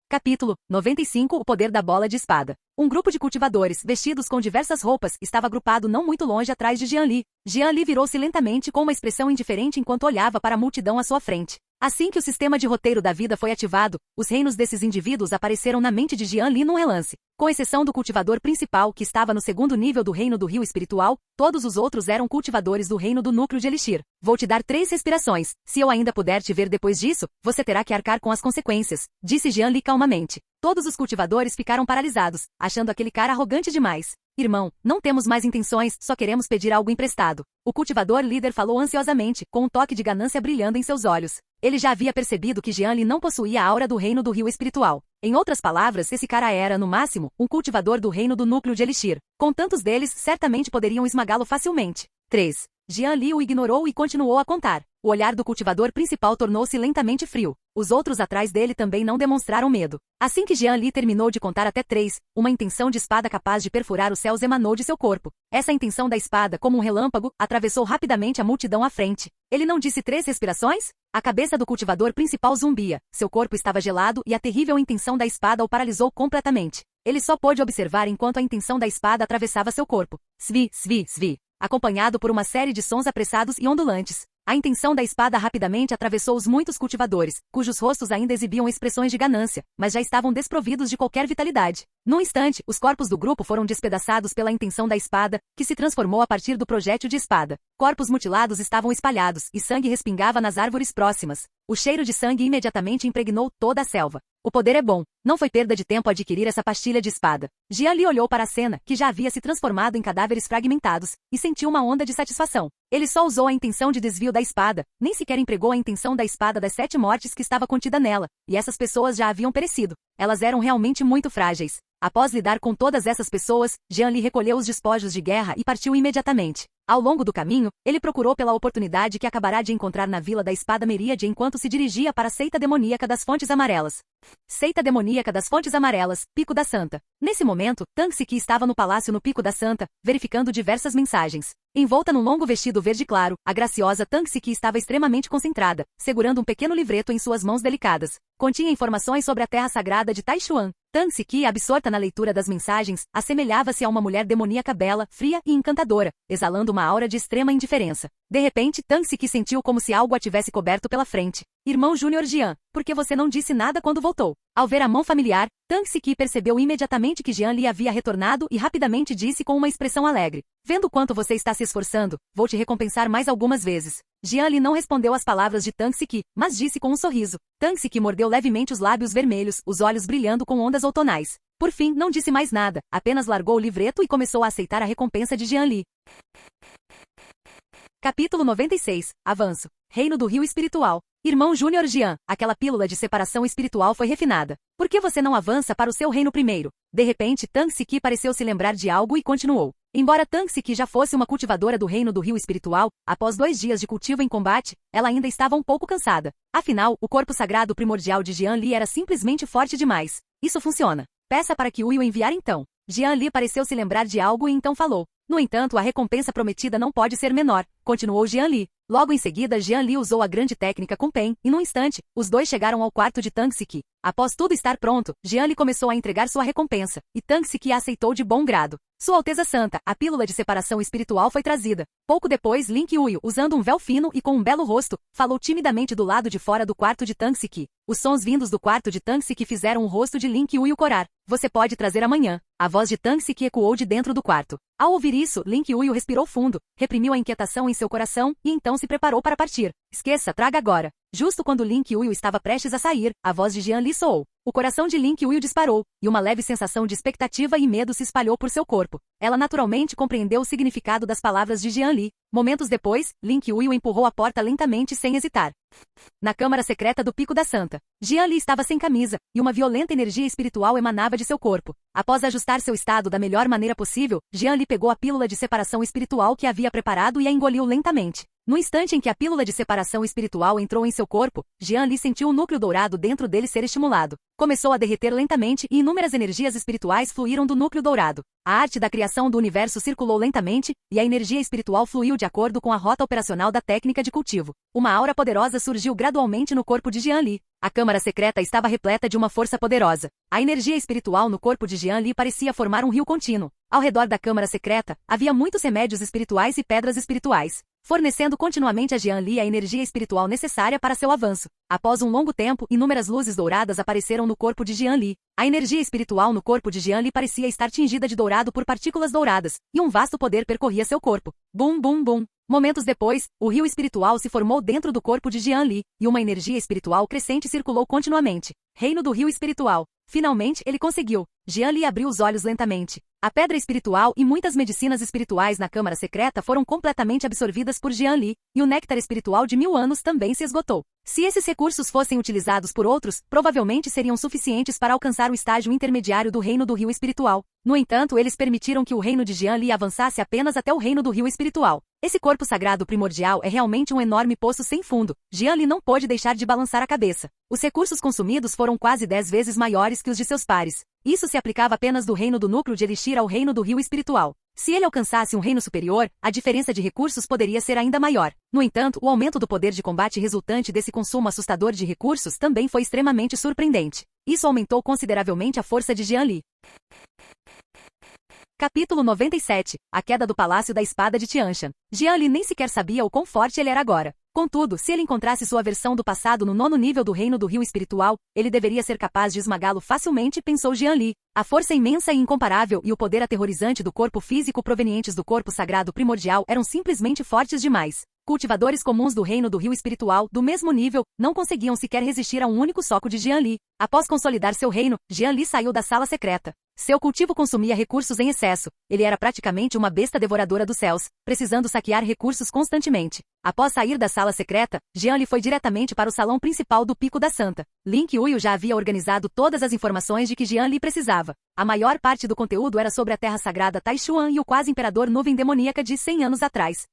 Capítulo 95 O poder da bola de espada. Um grupo de cultivadores, vestidos com diversas roupas, estava agrupado não muito longe atrás de Jian Li. Jian Li virou-se lentamente com uma expressão indiferente enquanto olhava para a multidão à sua frente. Assim que o sistema de roteiro da vida foi ativado, os reinos desses indivíduos apareceram na mente de Jian Li num relance. Com exceção do cultivador principal, que estava no segundo nível do reino do rio espiritual, todos os outros eram cultivadores do reino do núcleo de Elixir. Vou te dar 3 respirações. Se eu ainda puder te ver depois disso, você terá que arcar com as consequências, disse Jian Li calmamente. Todos os cultivadores ficaram paralisados, achando aquele cara arrogante demais. Irmão, não temos mais intenções, só queremos pedir algo emprestado. O cultivador líder falou ansiosamente, com um toque de ganância brilhando em seus olhos. Ele já havia percebido que Jian Li não possuía a aura do reino do rio espiritual. Em outras palavras, esse cara era, no máximo, um cultivador do reino do núcleo de Elixir. Com tantos deles, certamente poderiam esmagá-lo facilmente. 3. Jian Li o ignorou e continuou a contar. O olhar do cultivador principal tornou-se lentamente frio. Os outros atrás dele também não demonstraram medo. Assim que Jian Li terminou de contar até 3, uma intenção de espada capaz de perfurar os céus emanou de seu corpo. Essa intenção da espada, como um relâmpago, atravessou rapidamente a multidão à frente. Ele não disse 3 respirações? A cabeça do cultivador principal zumbia. Seu corpo estava gelado e a terrível intenção da espada o paralisou completamente. Ele só pôde observar enquanto a intenção da espada atravessava seu corpo. Svi, svi, svi. Acompanhado por uma série de sons apressados e ondulantes. A intenção da espada rapidamente atravessou os muitos cultivadores, cujos rostos ainda exibiam expressões de ganância, mas já estavam desprovidos de qualquer vitalidade. Num instante, os corpos do grupo foram despedaçados pela intenção da espada, que se transformou a partir do projétil de espada. Corpos mutilados estavam espalhados, e sangue respingava nas árvores próximas. O cheiro de sangue imediatamente impregnou toda a selva. O poder é bom. Não foi perda de tempo adquirir essa pastilha de espada. Jian Li olhou para a cena, que já havia se transformado em cadáveres fragmentados, e sentiu uma onda de satisfação. Ele só usou a intenção de desvio da espada, nem sequer empregou a intenção da espada das 7 mortes que estava contida nela, e essas pessoas já haviam perecido. Elas eram realmente muito frágeis. Após lidar com todas essas pessoas, Jian Li recolheu os despojos de guerra e partiu imediatamente. Ao longo do caminho, ele procurou pela oportunidade que acabará de encontrar na Vila da Espada Meríade enquanto se dirigia para a seita demoníaca das Fontes Amarelas. Seita demoníaca das Fontes Amarelas, Pico da Santa. Nesse momento, Tang Siki estava no palácio no Pico da Santa, verificando diversas mensagens. Envolta num longo vestido verde claro, a graciosa Tang Siki estava extremamente concentrada, segurando um pequeno livreto em suas mãos delicadas. Continha informações sobre a terra sagrada de Taishuan. Tang Siki, absorta na leitura das mensagens, assemelhava-se a uma mulher demoníaca bela, fria e encantadora, exalando uma aura de extrema indiferença. De repente, Tang Siki sentiu como se algo a tivesse coberto pela frente. Irmão Júnior Jian, por que você não disse nada quando voltou? Ao ver a mão familiar, Tang Siki percebeu imediatamente que Jian Li havia retornado e rapidamente disse com uma expressão alegre. Vendo quanto você está se esforçando, vou te recompensar mais algumas vezes. Jian Li não respondeu às palavras de Tang Siki, mas disse com um sorriso. Tang Siki mordeu levemente os lábios vermelhos, os olhos brilhando com ondas outonais. Por fim, não disse mais nada, apenas largou o livreto e começou a aceitar a recompensa de Jian Li. Capítulo 96. Avanço. Reino do Rio Espiritual. Irmão Júnior Jian, aquela pílula de separação espiritual foi refinada. Por que você não avança para o seu reino primeiro? De repente, Tang Siki pareceu se lembrar de algo e continuou. Embora Tang Siki já fosse uma cultivadora do reino do rio espiritual, após 2 dias de cultivo em combate, ela ainda estava um pouco cansada. Afinal, o corpo sagrado primordial de Jian Li era simplesmente forte demais. Isso funciona. Peça para que Ui o enviar então. Jian Li pareceu se lembrar de algo e então falou. No entanto, a recompensa prometida não pode ser menor, continuou Jian Li. Logo em seguida, Jian Li usou a grande técnica com Pen, e num instante, os dois chegaram ao quarto de Tang Siki. Após tudo estar pronto, Jian Li começou a entregar sua recompensa, e Tang Siki a aceitou de bom grado. Sua Alteza Santa, a pílula de separação espiritual foi trazida. Pouco depois, Link Uyo, usando um véu fino e com um belo rosto, falou timidamente do lado de fora do quarto de Tang Siki. Os sons vindos do quarto de Tang Siki fizeram o rosto de Link Uyo corar. Você pode trazer amanhã. A voz de Tang Siki ecoou de dentro do quarto. Ao ouvir isso, Link Uyo respirou fundo, reprimiu a inquietação em seu coração e então se preparou para partir. Esqueça, traga agora. Justo quando Link Uyo estava prestes a sair, a voz de Jian Li soou. O coração de Link Uyo disparou, e uma leve sensação de expectativa e medo se espalhou por seu corpo. Ela naturalmente compreendeu o significado das palavras de Jian Li. Momentos depois, Link Uyo empurrou a porta lentamente sem hesitar. Na câmara secreta do Pico da Santa, Jian Li estava sem camisa, e uma violenta energia espiritual emanava de seu corpo. Após ajustar seu estado da melhor maneira possível, Jian Li pegou a pílula de separação espiritual que havia preparado e a engoliu lentamente. No instante em que a pílula de separação espiritual entrou em seu corpo, Jian Li sentiu o núcleo dourado dentro dele ser estimulado. Começou a derreter lentamente e inúmeras energias espirituais fluíram do núcleo dourado. A arte da criação do universo circulou lentamente, e a energia espiritual fluiu de acordo com a rota operacional da técnica de cultivo. Uma aura poderosa surgiu gradualmente no corpo de Jian Li. A câmara secreta estava repleta de uma força poderosa. A energia espiritual no corpo de Jian Li parecia formar um rio contínuo. Ao redor da câmara secreta, havia muitos remédios espirituais e pedras espirituais. fornecendo continuamente a Jian Li a energia espiritual necessária para seu avanço. Após um longo tempo, inúmeras luzes douradas apareceram no corpo de Jian Li. A energia espiritual no corpo de Jian Li parecia estar tingida de dourado por partículas douradas, e um vasto poder percorria seu corpo. Bum bum bum. Momentos depois, o rio espiritual se formou dentro do corpo de Jian Li, e uma energia espiritual crescente circulou continuamente. Reino do rio espiritual. Finalmente, ele conseguiu. Jian Li abriu os olhos lentamente. A pedra espiritual e muitas medicinas espirituais na câmara secreta foram completamente absorvidas por Jian Li, e o néctar espiritual de 1000 anos também se esgotou. Se esses recursos fossem utilizados por outros, provavelmente seriam suficientes para alcançar o estágio intermediário do reino do rio espiritual. No entanto, eles permitiram que o reino de Jian Li avançasse apenas até o reino do rio espiritual. Esse corpo sagrado primordial é realmente um enorme poço sem fundo. Jian Li não pôde deixar de balançar a cabeça. Os recursos consumidos foram quase 10 vezes maiores que os de seus pares. Isso se aplicava apenas do reino do núcleo de Elixir ao reino do rio espiritual. Se ele alcançasse um reino superior, a diferença de recursos poderia ser ainda maior. No entanto, o aumento do poder de combate resultante desse consumo assustador de recursos também foi extremamente surpreendente. Isso aumentou consideravelmente a força de Jian Li. Capítulo 97. A queda do Palácio da Espada de Tianshan. Jian Li nem sequer sabia o quão forte ele era agora. Contudo, se ele encontrasse sua versão do passado no 9º nível do reino do rio espiritual, ele deveria ser capaz de esmagá-lo facilmente, pensou Jian Li. A força imensa e incomparável e o poder aterrorizante do corpo físico provenientes do corpo sagrado primordial eram simplesmente fortes demais. Cultivadores comuns do reino do rio espiritual, do mesmo nível, não conseguiam sequer resistir a um único soco de Jian Li. Após consolidar seu reino, Jian Li saiu da sala secreta. Seu cultivo consumia recursos em excesso. Ele era praticamente uma besta devoradora dos céus, precisando saquear recursos constantemente. Após sair da sala secreta, Jian Li foi diretamente para o salão principal do Pico da Santa. Lin Qiuyu já havia organizado todas as informações de que Jian Li precisava. A maior parte do conteúdo era sobre a terra sagrada Taishuan e o quase imperador nuvem demoníaca de 100 anos atrás.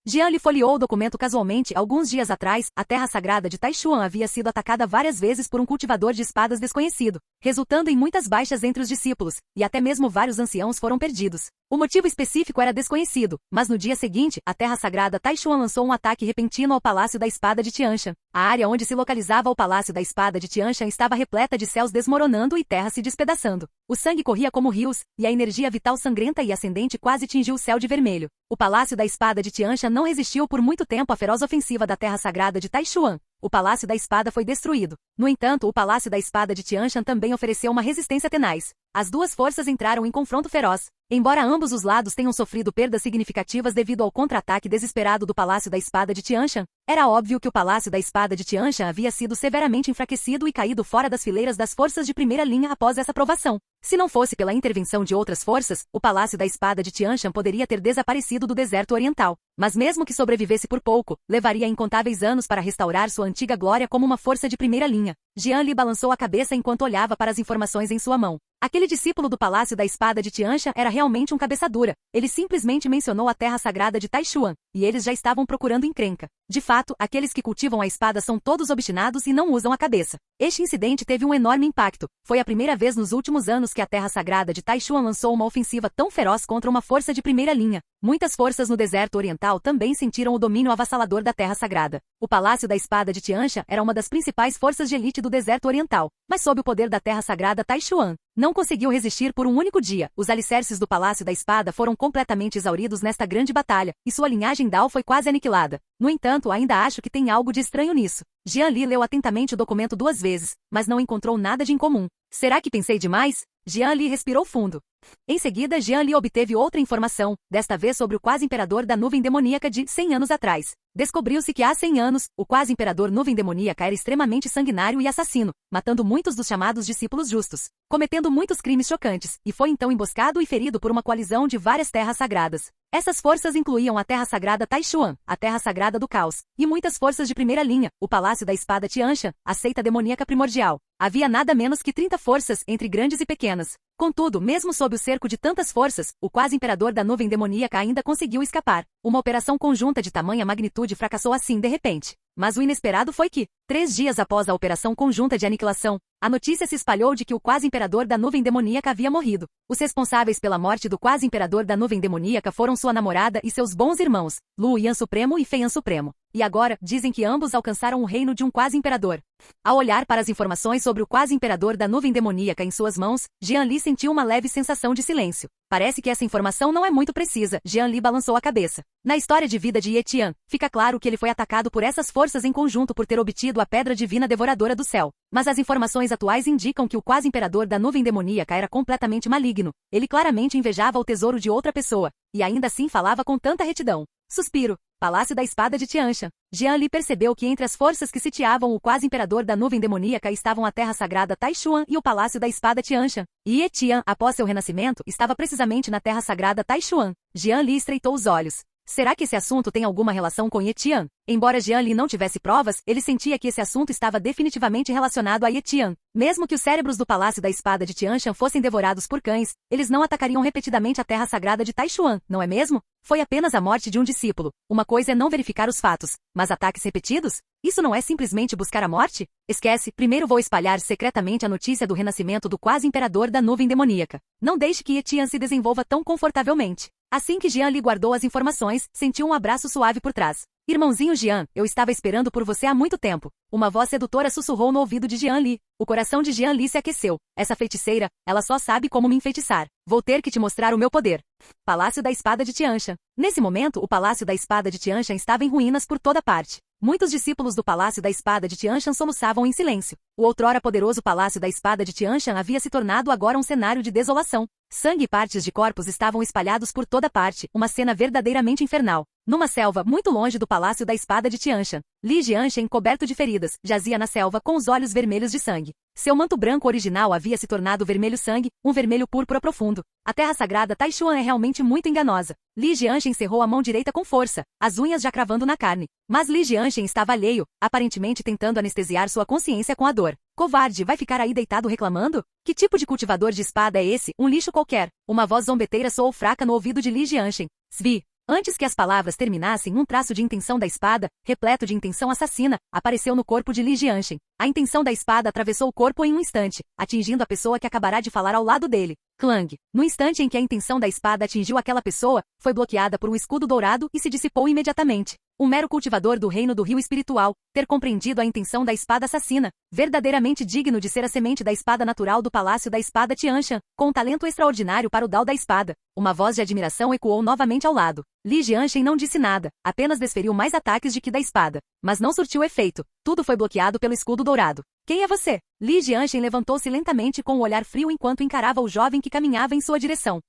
Jian Li folheou o documento casualmente. Alguns dias atrás, a terra sagrada de Taishuan havia sido atacada várias vezes por um cultivador de espadas desconhecido, resultando em muitas baixas entre os discípulos, e até mesmo vários anciãos foram perdidos. O motivo específico era desconhecido, mas no dia seguinte, a terra sagrada Taishuan lançou um ataque repentino ao Palácio da Espada de Tianshan. A área onde se localizava o Palácio da Espada de Tianshan estava repleta de céus desmoronando e terra se despedaçando. O sangue corria como rios, e a energia vital sangrenta e ascendente quase tingiu o céu de vermelho. O Palácio da Espada de Tianshan não resistiu por muito tempo à feroz ofensiva da terra sagrada de Taishuan. O Palácio da Espada foi destruído. No entanto, o Palácio da Espada de Tianshan também ofereceu uma resistência tenaz. As duas forças entraram em confronto feroz. Embora ambos os lados tenham sofrido perdas significativas devido ao contra-ataque desesperado do Palácio da Espada de Tianshan, era óbvio que o Palácio da Espada de Tianshan havia sido severamente enfraquecido e caído fora das fileiras das forças de primeira linha após essa provação. Se não fosse pela intervenção de outras forças, o Palácio da Espada de Tianshan poderia ter desaparecido do deserto oriental. Mas mesmo que sobrevivesse por pouco, levaria incontáveis anos para restaurar sua antiga glória como uma força de primeira linha. Jian Li balançou a cabeça enquanto olhava para as informações em sua mão. Aquele discípulo do Palácio da Espada de Tianshan era realmente um cabeça dura. Ele simplesmente mencionou a terra sagrada de Taishuan, e eles já estavam procurando encrenca. De fato, aqueles que cultivam a espada são todos obstinados e não usam a cabeça. Este incidente teve um enorme impacto. Foi a primeira vez nos últimos anos que a terra sagrada de Taishuan lançou uma ofensiva tão feroz contra uma força de primeira linha. Muitas forças no deserto oriental também sentiram o domínio avassalador da terra sagrada. O Palácio da Espada de Tianshan era uma das principais forças de elite do deserto oriental, mas sob o poder da terra sagrada Taishuan, não conseguiu resistir por um único dia. Os alicerces do Palácio da Espada foram completamente exauridos nesta grande batalha, e sua linhagem Dao foi quase aniquilada. No entanto, ainda acho que tem algo de estranho nisso. Jian Li leu atentamente o documento 2 vezes, mas não encontrou nada de incomum. Será que pensei demais? Jian Li respirou fundo. Em seguida, Jian Li obteve outra informação, desta vez sobre o quase imperador da nuvem demoníaca de 100 anos atrás. Descobriu-se que há 100 anos, o quase imperador nuvem demoníaca era extremamente sanguinário e assassino, matando muitos dos chamados discípulos justos, cometendo muitos crimes chocantes, e foi então emboscado e ferido por uma coalizão de várias terras sagradas. Essas forças incluíam a terra sagrada Taishuan, a terra sagrada do caos, e muitas forças de primeira linha, o Palácio da Espada Tianshan, a seita demoníaca primordial. Havia nada menos que 30 forças, entre grandes e pequenas. Contudo, mesmo sob o cerco de tantas forças, o quase imperador da nuvem demoníaca ainda conseguiu escapar. Uma operação conjunta de tamanha magnitude fracassou assim de repente. Mas o inesperado foi que, 3 dias após a operação conjunta de aniquilação, a notícia se espalhou de que o quase-imperador da nuvem demoníaca havia morrido. Os responsáveis pela morte do quase-imperador da nuvem demoníaca foram sua namorada e seus bons irmãos, Lu Yan Supremo e Feian Supremo. E agora, dizem que ambos alcançaram o reino de um quase-imperador. Ao olhar para as informações sobre o quase-imperador da nuvem demoníaca em suas mãos, Jian Li sentiu uma leve sensação de silêncio. Parece que essa informação não é muito precisa, Jian Li balançou a cabeça. Na história de vida de Ye Tian, fica claro que ele foi atacado por essas forças em conjunto por ter obtido a Pedra Divina Devoradora do Céu. Mas as informações atuais indicam que o quase-imperador da nuvem demoníaca era completamente maligno. Ele claramente invejava o tesouro de outra pessoa, e ainda assim falava com tanta retidão. Suspiro. Palácio da Espada de Tianshan. Jian Li percebeu que entre as forças que sitiavam o quase-imperador da nuvem demoníaca estavam a Terra Sagrada Taishuan e o Palácio da Espada Tianshan. E Ye Tian, após seu renascimento, estava precisamente na Terra Sagrada Taishuan. Jian Li estreitou os olhos. Será que esse assunto tem alguma relação com Ye Tian? Embora Jian Li não tivesse provas, ele sentia que esse assunto estava definitivamente relacionado a Ye Tian. Mesmo que os cérebros do Palácio da Espada de Tianshan fossem devorados por cães, eles não atacariam repetidamente a Terra Sagrada de Taishuan, não é mesmo? Foi apenas a morte de um discípulo. Uma coisa é não verificar os fatos, mas ataques repetidos? Isso não é simplesmente buscar a morte? Esquece, primeiro vou espalhar secretamente a notícia do renascimento do quase-imperador da nuvem demoníaca. Não deixe que Ye Tian se desenvolva tão confortavelmente. Assim que Jian Li guardou as informações, sentiu um abraço suave por trás. Irmãozinho Jian, eu estava esperando por você há muito tempo. Uma voz sedutora sussurrou no ouvido de Jian Li. O coração de Jian Li se aqueceu. Essa feiticeira, ela só sabe como me enfeitiçar. Vou ter que te mostrar o meu poder. Palácio da Espada de Tianshan. Nesse momento, o Palácio da Espada de Tianshan estava em ruínas por toda parte. Muitos discípulos do Palácio da Espada de Tianshan soluçavam em silêncio. O outrora poderoso Palácio da Espada de Tianshan havia se tornado agora um cenário de desolação. Sangue e partes de corpos estavam espalhados por toda parte, uma cena verdadeiramente infernal. Numa selva muito longe do Palácio da Espada de Tianshan, Li Jianshan, coberto de feridas, jazia na selva com os olhos vermelhos de sangue. Seu manto branco original havia se tornado vermelho sangue, um vermelho púrpura profundo. A terra sagrada Taishuan é realmente muito enganosa. Li Jianshan cerrou a mão direita com força, as unhas já cravando na carne. Mas Li Jianshan estava alheio, aparentemente tentando anestesiar sua consciência com a dor. Covarde, vai ficar aí deitado reclamando? Que tipo de cultivador de espada é esse? Um lixo qualquer. Uma voz zombeteira soou fraca no ouvido de Li Jianshan. Svi. Antes que as palavras terminassem, um traço de intenção da espada, repleto de intenção assassina, apareceu no corpo de Li Jianshan. A intenção da espada atravessou o corpo em um instante, atingindo a pessoa que acabará de falar ao lado dele. Clang. No instante em que a intenção da espada atingiu aquela pessoa, foi bloqueada por um escudo dourado e se dissipou imediatamente. Um mero cultivador do reino do rio espiritual, ter compreendido a intenção da espada assassina, verdadeiramente digno de ser a semente da espada natural do Palácio da Espada Tianshan, com um talento extraordinário para o Dao da espada. Uma voz de admiração ecoou novamente ao lado. Li Jianshan não disse nada, apenas desferiu mais ataques de que da espada. Mas não surtiu efeito. Tudo foi bloqueado pelo escudo dourado. Quem é você? Li Jianshan levantou-se lentamente com um olhar frio enquanto encarava o jovem que caminhava em sua direção.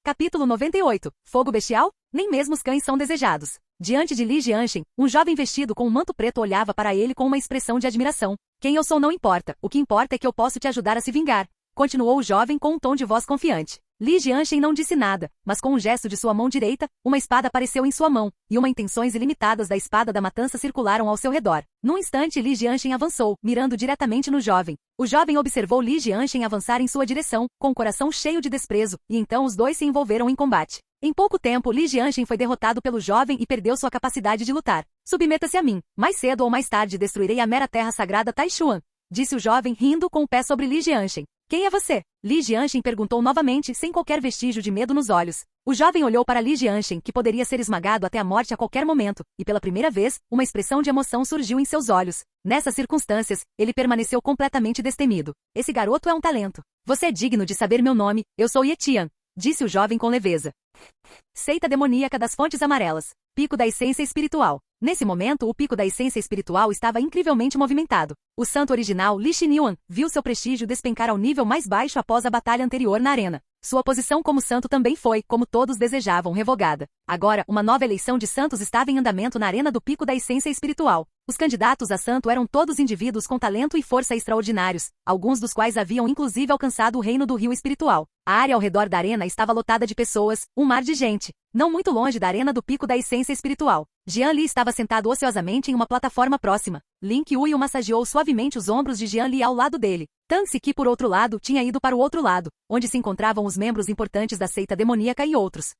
Capítulo 98. Fogo bestial? Nem mesmo os cães são desejados. Diante de Li Jianshan, um jovem vestido com um manto preto olhava para ele com uma expressão de admiração. Quem eu sou não importa, o que importa é que eu posso te ajudar a se vingar. Continuou o jovem com um tom de voz confiante. Li Jianshan não disse nada, mas com um gesto de sua mão direita, uma espada apareceu em sua mão, e uma intenções ilimitadas da espada da matança circularam ao seu redor. Num instante Li Jianshan avançou, mirando diretamente no jovem. O jovem observou Li Jianshan avançar em sua direção, com o coração cheio de desprezo, e então os dois se envolveram em combate. Em pouco tempo Li Jianshan foi derrotado pelo jovem e perdeu sua capacidade de lutar. Submeta-se a mim. Mais cedo ou mais tarde destruirei a mera terra sagrada Taishuan, disse o jovem rindo com o pé sobre Li Jianshan. Quem é você? Li Jianshan perguntou novamente, sem qualquer vestígio de medo nos olhos. O jovem olhou para Li Jianshan, que poderia ser esmagado até a morte a qualquer momento, e pela primeira vez, uma expressão de emoção surgiu em seus olhos. Nessas circunstâncias, ele permaneceu completamente destemido. Esse garoto é um talento. Você é digno de saber meu nome, eu sou Ye Tian, disse o jovem com leveza. Seita demoníaca das fontes amarelas. Pico da essência espiritual. Nesse momento, o pico da essência espiritual estava incrivelmente movimentado. O santo original, Li Xingyuan, viu seu prestígio despencar ao nível mais baixo após a batalha anterior na arena. Sua posição como santo também foi, como todos desejavam, revogada. Agora, uma nova eleição de santos estava em andamento na arena do pico da essência espiritual. Os candidatos a santo eram todos indivíduos com talento e força extraordinários, alguns dos quais haviam inclusive alcançado o reino do rio espiritual. A área ao redor da arena estava lotada de pessoas, um mar de gente. Não muito longe da arena do pico da essência espiritual, Jian Li estava sentado ociosamente em uma plataforma próxima. Lin Qiuyu massageou suavemente os ombros de Jian Li ao lado dele. Tang Siki, por outro lado, tinha ido para o outro lado, onde se encontravam os membros importantes da seita demoníaca e outros.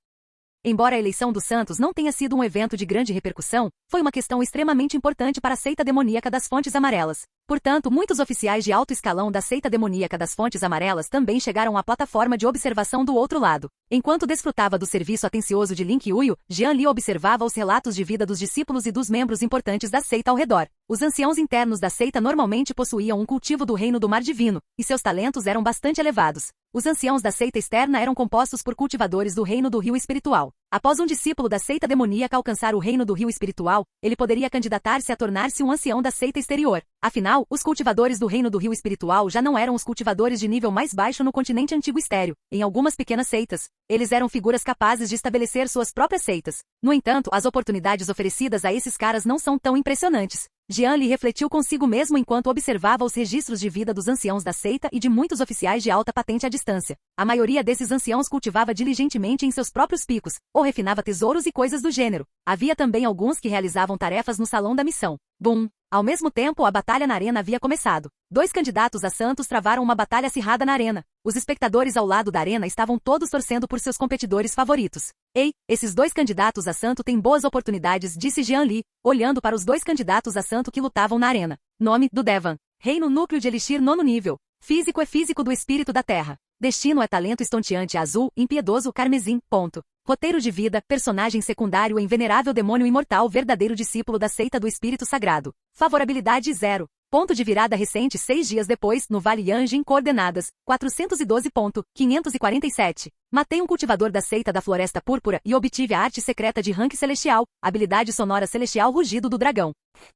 Embora a eleição dos santos não tenha sido um evento de grande repercussão, foi uma questão extremamente importante para a seita demoníaca das Fontes Amarelas. Portanto, muitos oficiais de alto escalão da seita demoníaca das Fontes Amarelas também chegaram à plataforma de observação do outro lado. Enquanto desfrutava do serviço atencioso de Lin Qiuyu, Jian Li observava os relatos de vida dos discípulos e dos membros importantes da seita ao redor. Os anciãos internos da seita normalmente possuíam um cultivo do reino do mar divino, e seus talentos eram bastante elevados. Os anciãos da seita externa eram compostos por cultivadores do reino do rio espiritual. Após um discípulo da seita demoníaca alcançar o reino do rio espiritual, ele poderia candidatar-se a tornar-se um ancião da seita exterior. Afinal, os cultivadores do reino do rio espiritual já não eram os cultivadores de nível mais baixo no continente antigo estéreo. Em algumas pequenas seitas, eles eram figuras capazes de estabelecer suas próprias seitas. No entanto, as oportunidades oferecidas a esses caras não são tão impressionantes. Jian Li refletiu consigo mesmo enquanto observava os registros de vida dos anciãos da seita e de muitos oficiais de alta patente à distância. A maioria desses anciãos cultivava diligentemente em seus próprios picos, ou refinava tesouros e coisas do gênero. Havia também alguns que realizavam tarefas no salão da missão. Bum! Ao mesmo tempo, a batalha na arena havia começado. 2 candidatos a santos travaram uma batalha acirrada na arena. Os espectadores ao lado da arena estavam todos torcendo por seus competidores favoritos. Ei, esses 2 candidatos a santo têm boas oportunidades, disse Jian Li, olhando para os 2 candidatos a santo que lutavam na arena. Nome, do Devan. Reino núcleo de Elixir 9º nível. Físico é físico do espírito da terra. Destino é talento estonteante azul, impiedoso carmesim, ponto. Roteiro de vida, personagem secundário em venerável demônio imortal verdadeiro discípulo da seita do espírito sagrado. Favorabilidade 0. Ponto de virada recente 6 dias depois, no Vale Yanjin coordenadas, 412.547. Matei um cultivador da seita da Floresta Púrpura e obtive a arte secreta de rank celestial, habilidade sonora celestial rugido do dragão.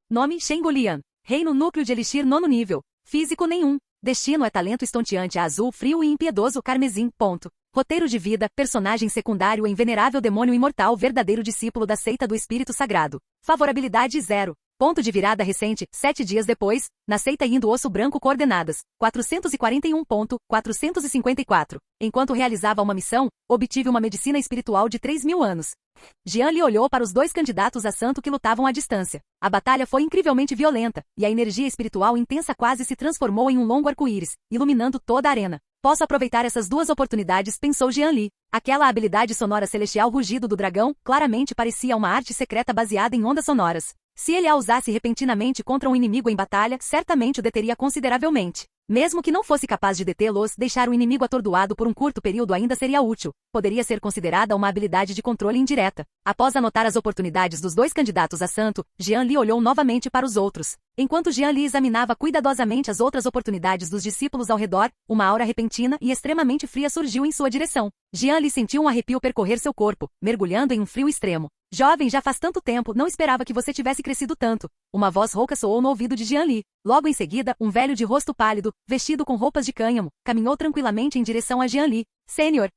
Nome, Shen Gulian. Reino núcleo de Elixir 9º nível. Físico nenhum. Destino é talento estonteante azul frio e impiedoso carmesim, ponto. Roteiro de vida, personagem secundário em venerável demônio imortal verdadeiro discípulo da seita do espírito sagrado. Favorabilidade 0. Ponto de virada recente, 7 dias depois, na seita Indo Osso Branco coordenadas, 441.454. Enquanto realizava uma missão, obtive uma medicina espiritual de 3.000 anos. Jian Li olhou para os 2 candidatos a santo que lutavam à distância. A batalha foi incrivelmente violenta, e a energia espiritual intensa quase se transformou em um longo arco-íris, iluminando toda a arena. Posso aproveitar essas 2 oportunidades, pensou Jian Li. Aquela habilidade sonora celestial rugido do dragão claramente parecia uma arte secreta baseada em ondas sonoras. Se ele a usasse repentinamente contra um inimigo em batalha, certamente o deteria consideravelmente. Mesmo que não fosse capaz de detê-los, deixar o inimigo atordoado por um curto período ainda seria útil. Poderia ser considerada uma habilidade de controle indireta. Após anotar as oportunidades dos 2 candidatos a santo, Jian Li olhou novamente para os outros. Enquanto Jian Li examinava cuidadosamente as outras oportunidades dos discípulos ao redor, uma aura repentina e extremamente fria surgiu em sua direção. Jian Li sentiu um arrepio percorrer seu corpo, mergulhando em um frio extremo. Jovem, já faz tanto tempo, não esperava que você tivesse crescido tanto. Uma voz rouca soou no ouvido de Jian Li. Logo em seguida, um velho de rosto pálido, vestido com roupas de cânhamo, caminhou tranquilamente em direção a Jian Li. Sênior,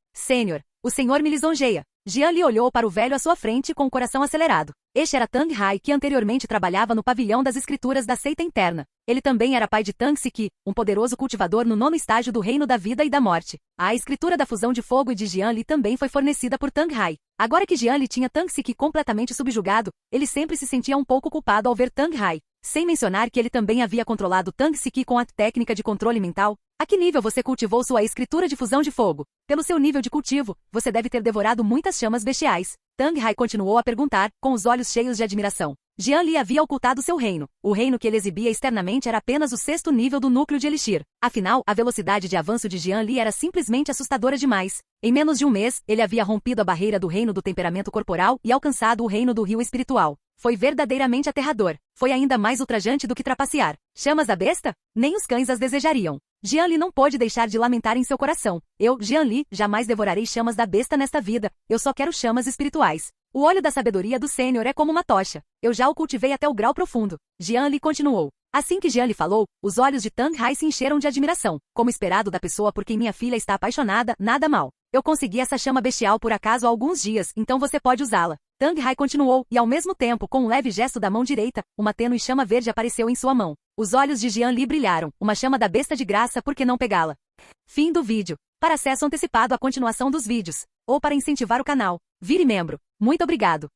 o senhor me lisonjeia. Jian Li olhou para o velho à sua frente com o coração acelerado. Este era Tang Hai, que anteriormente trabalhava no pavilhão das escrituras da seita interna. Ele também era pai de Tang Siki, um poderoso cultivador no 9º estágio do reino da vida e da morte. A escritura da fusão de fogo e de Jian Li também foi fornecida por Tang Hai. Agora que Jian Li tinha Tang Siki completamente subjugado, ele sempre se sentia um pouco culpado ao ver Tang Hai. Sem mencionar que ele também havia controlado Tang Siki com a técnica de controle mental. A que nível você cultivou sua escritura de fusão de fogo? Pelo seu nível de cultivo, você deve ter devorado muitas chamas bestiais. Tang Hai continuou a perguntar, com os olhos cheios de admiração. Jian Li havia ocultado seu reino. O reino que ele exibia externamente era apenas o 6º nível do núcleo de Elixir. Afinal, a velocidade de avanço de Jian Li era simplesmente assustadora demais. Em menos de um mês, ele havia rompido a barreira do reino do temperamento corporal e alcançado o reino do rio espiritual. Foi verdadeiramente aterrador. Foi ainda mais ultrajante do que trapacear. Chamas da besta? Nem os cães as desejariam. Jian Li não pôde deixar de lamentar em seu coração. Eu, Jian Li, jamais devorarei chamas da besta nesta vida. Eu só quero chamas espirituais. O olho da sabedoria do Sênior é como uma tocha. Eu já o cultivei até o grau profundo. Jian Li continuou. Assim que Jian Li falou, os olhos de Tang Hai se encheram de admiração. Como esperado da pessoa por quem minha filha está apaixonada, nada mal. Eu consegui essa chama bestial por acaso há alguns dias, então você pode usá-la. Tang Hai continuou, e ao mesmo tempo, com um leve gesto da mão direita, uma tênue chama verde apareceu em sua mão. Os olhos de Jian Li brilharam. Uma chama da besta de graça, por que não pegá-la? Fim do vídeo. Para acesso antecipado à continuação dos vídeos, ou para incentivar o canal, vire membro. Muito obrigado.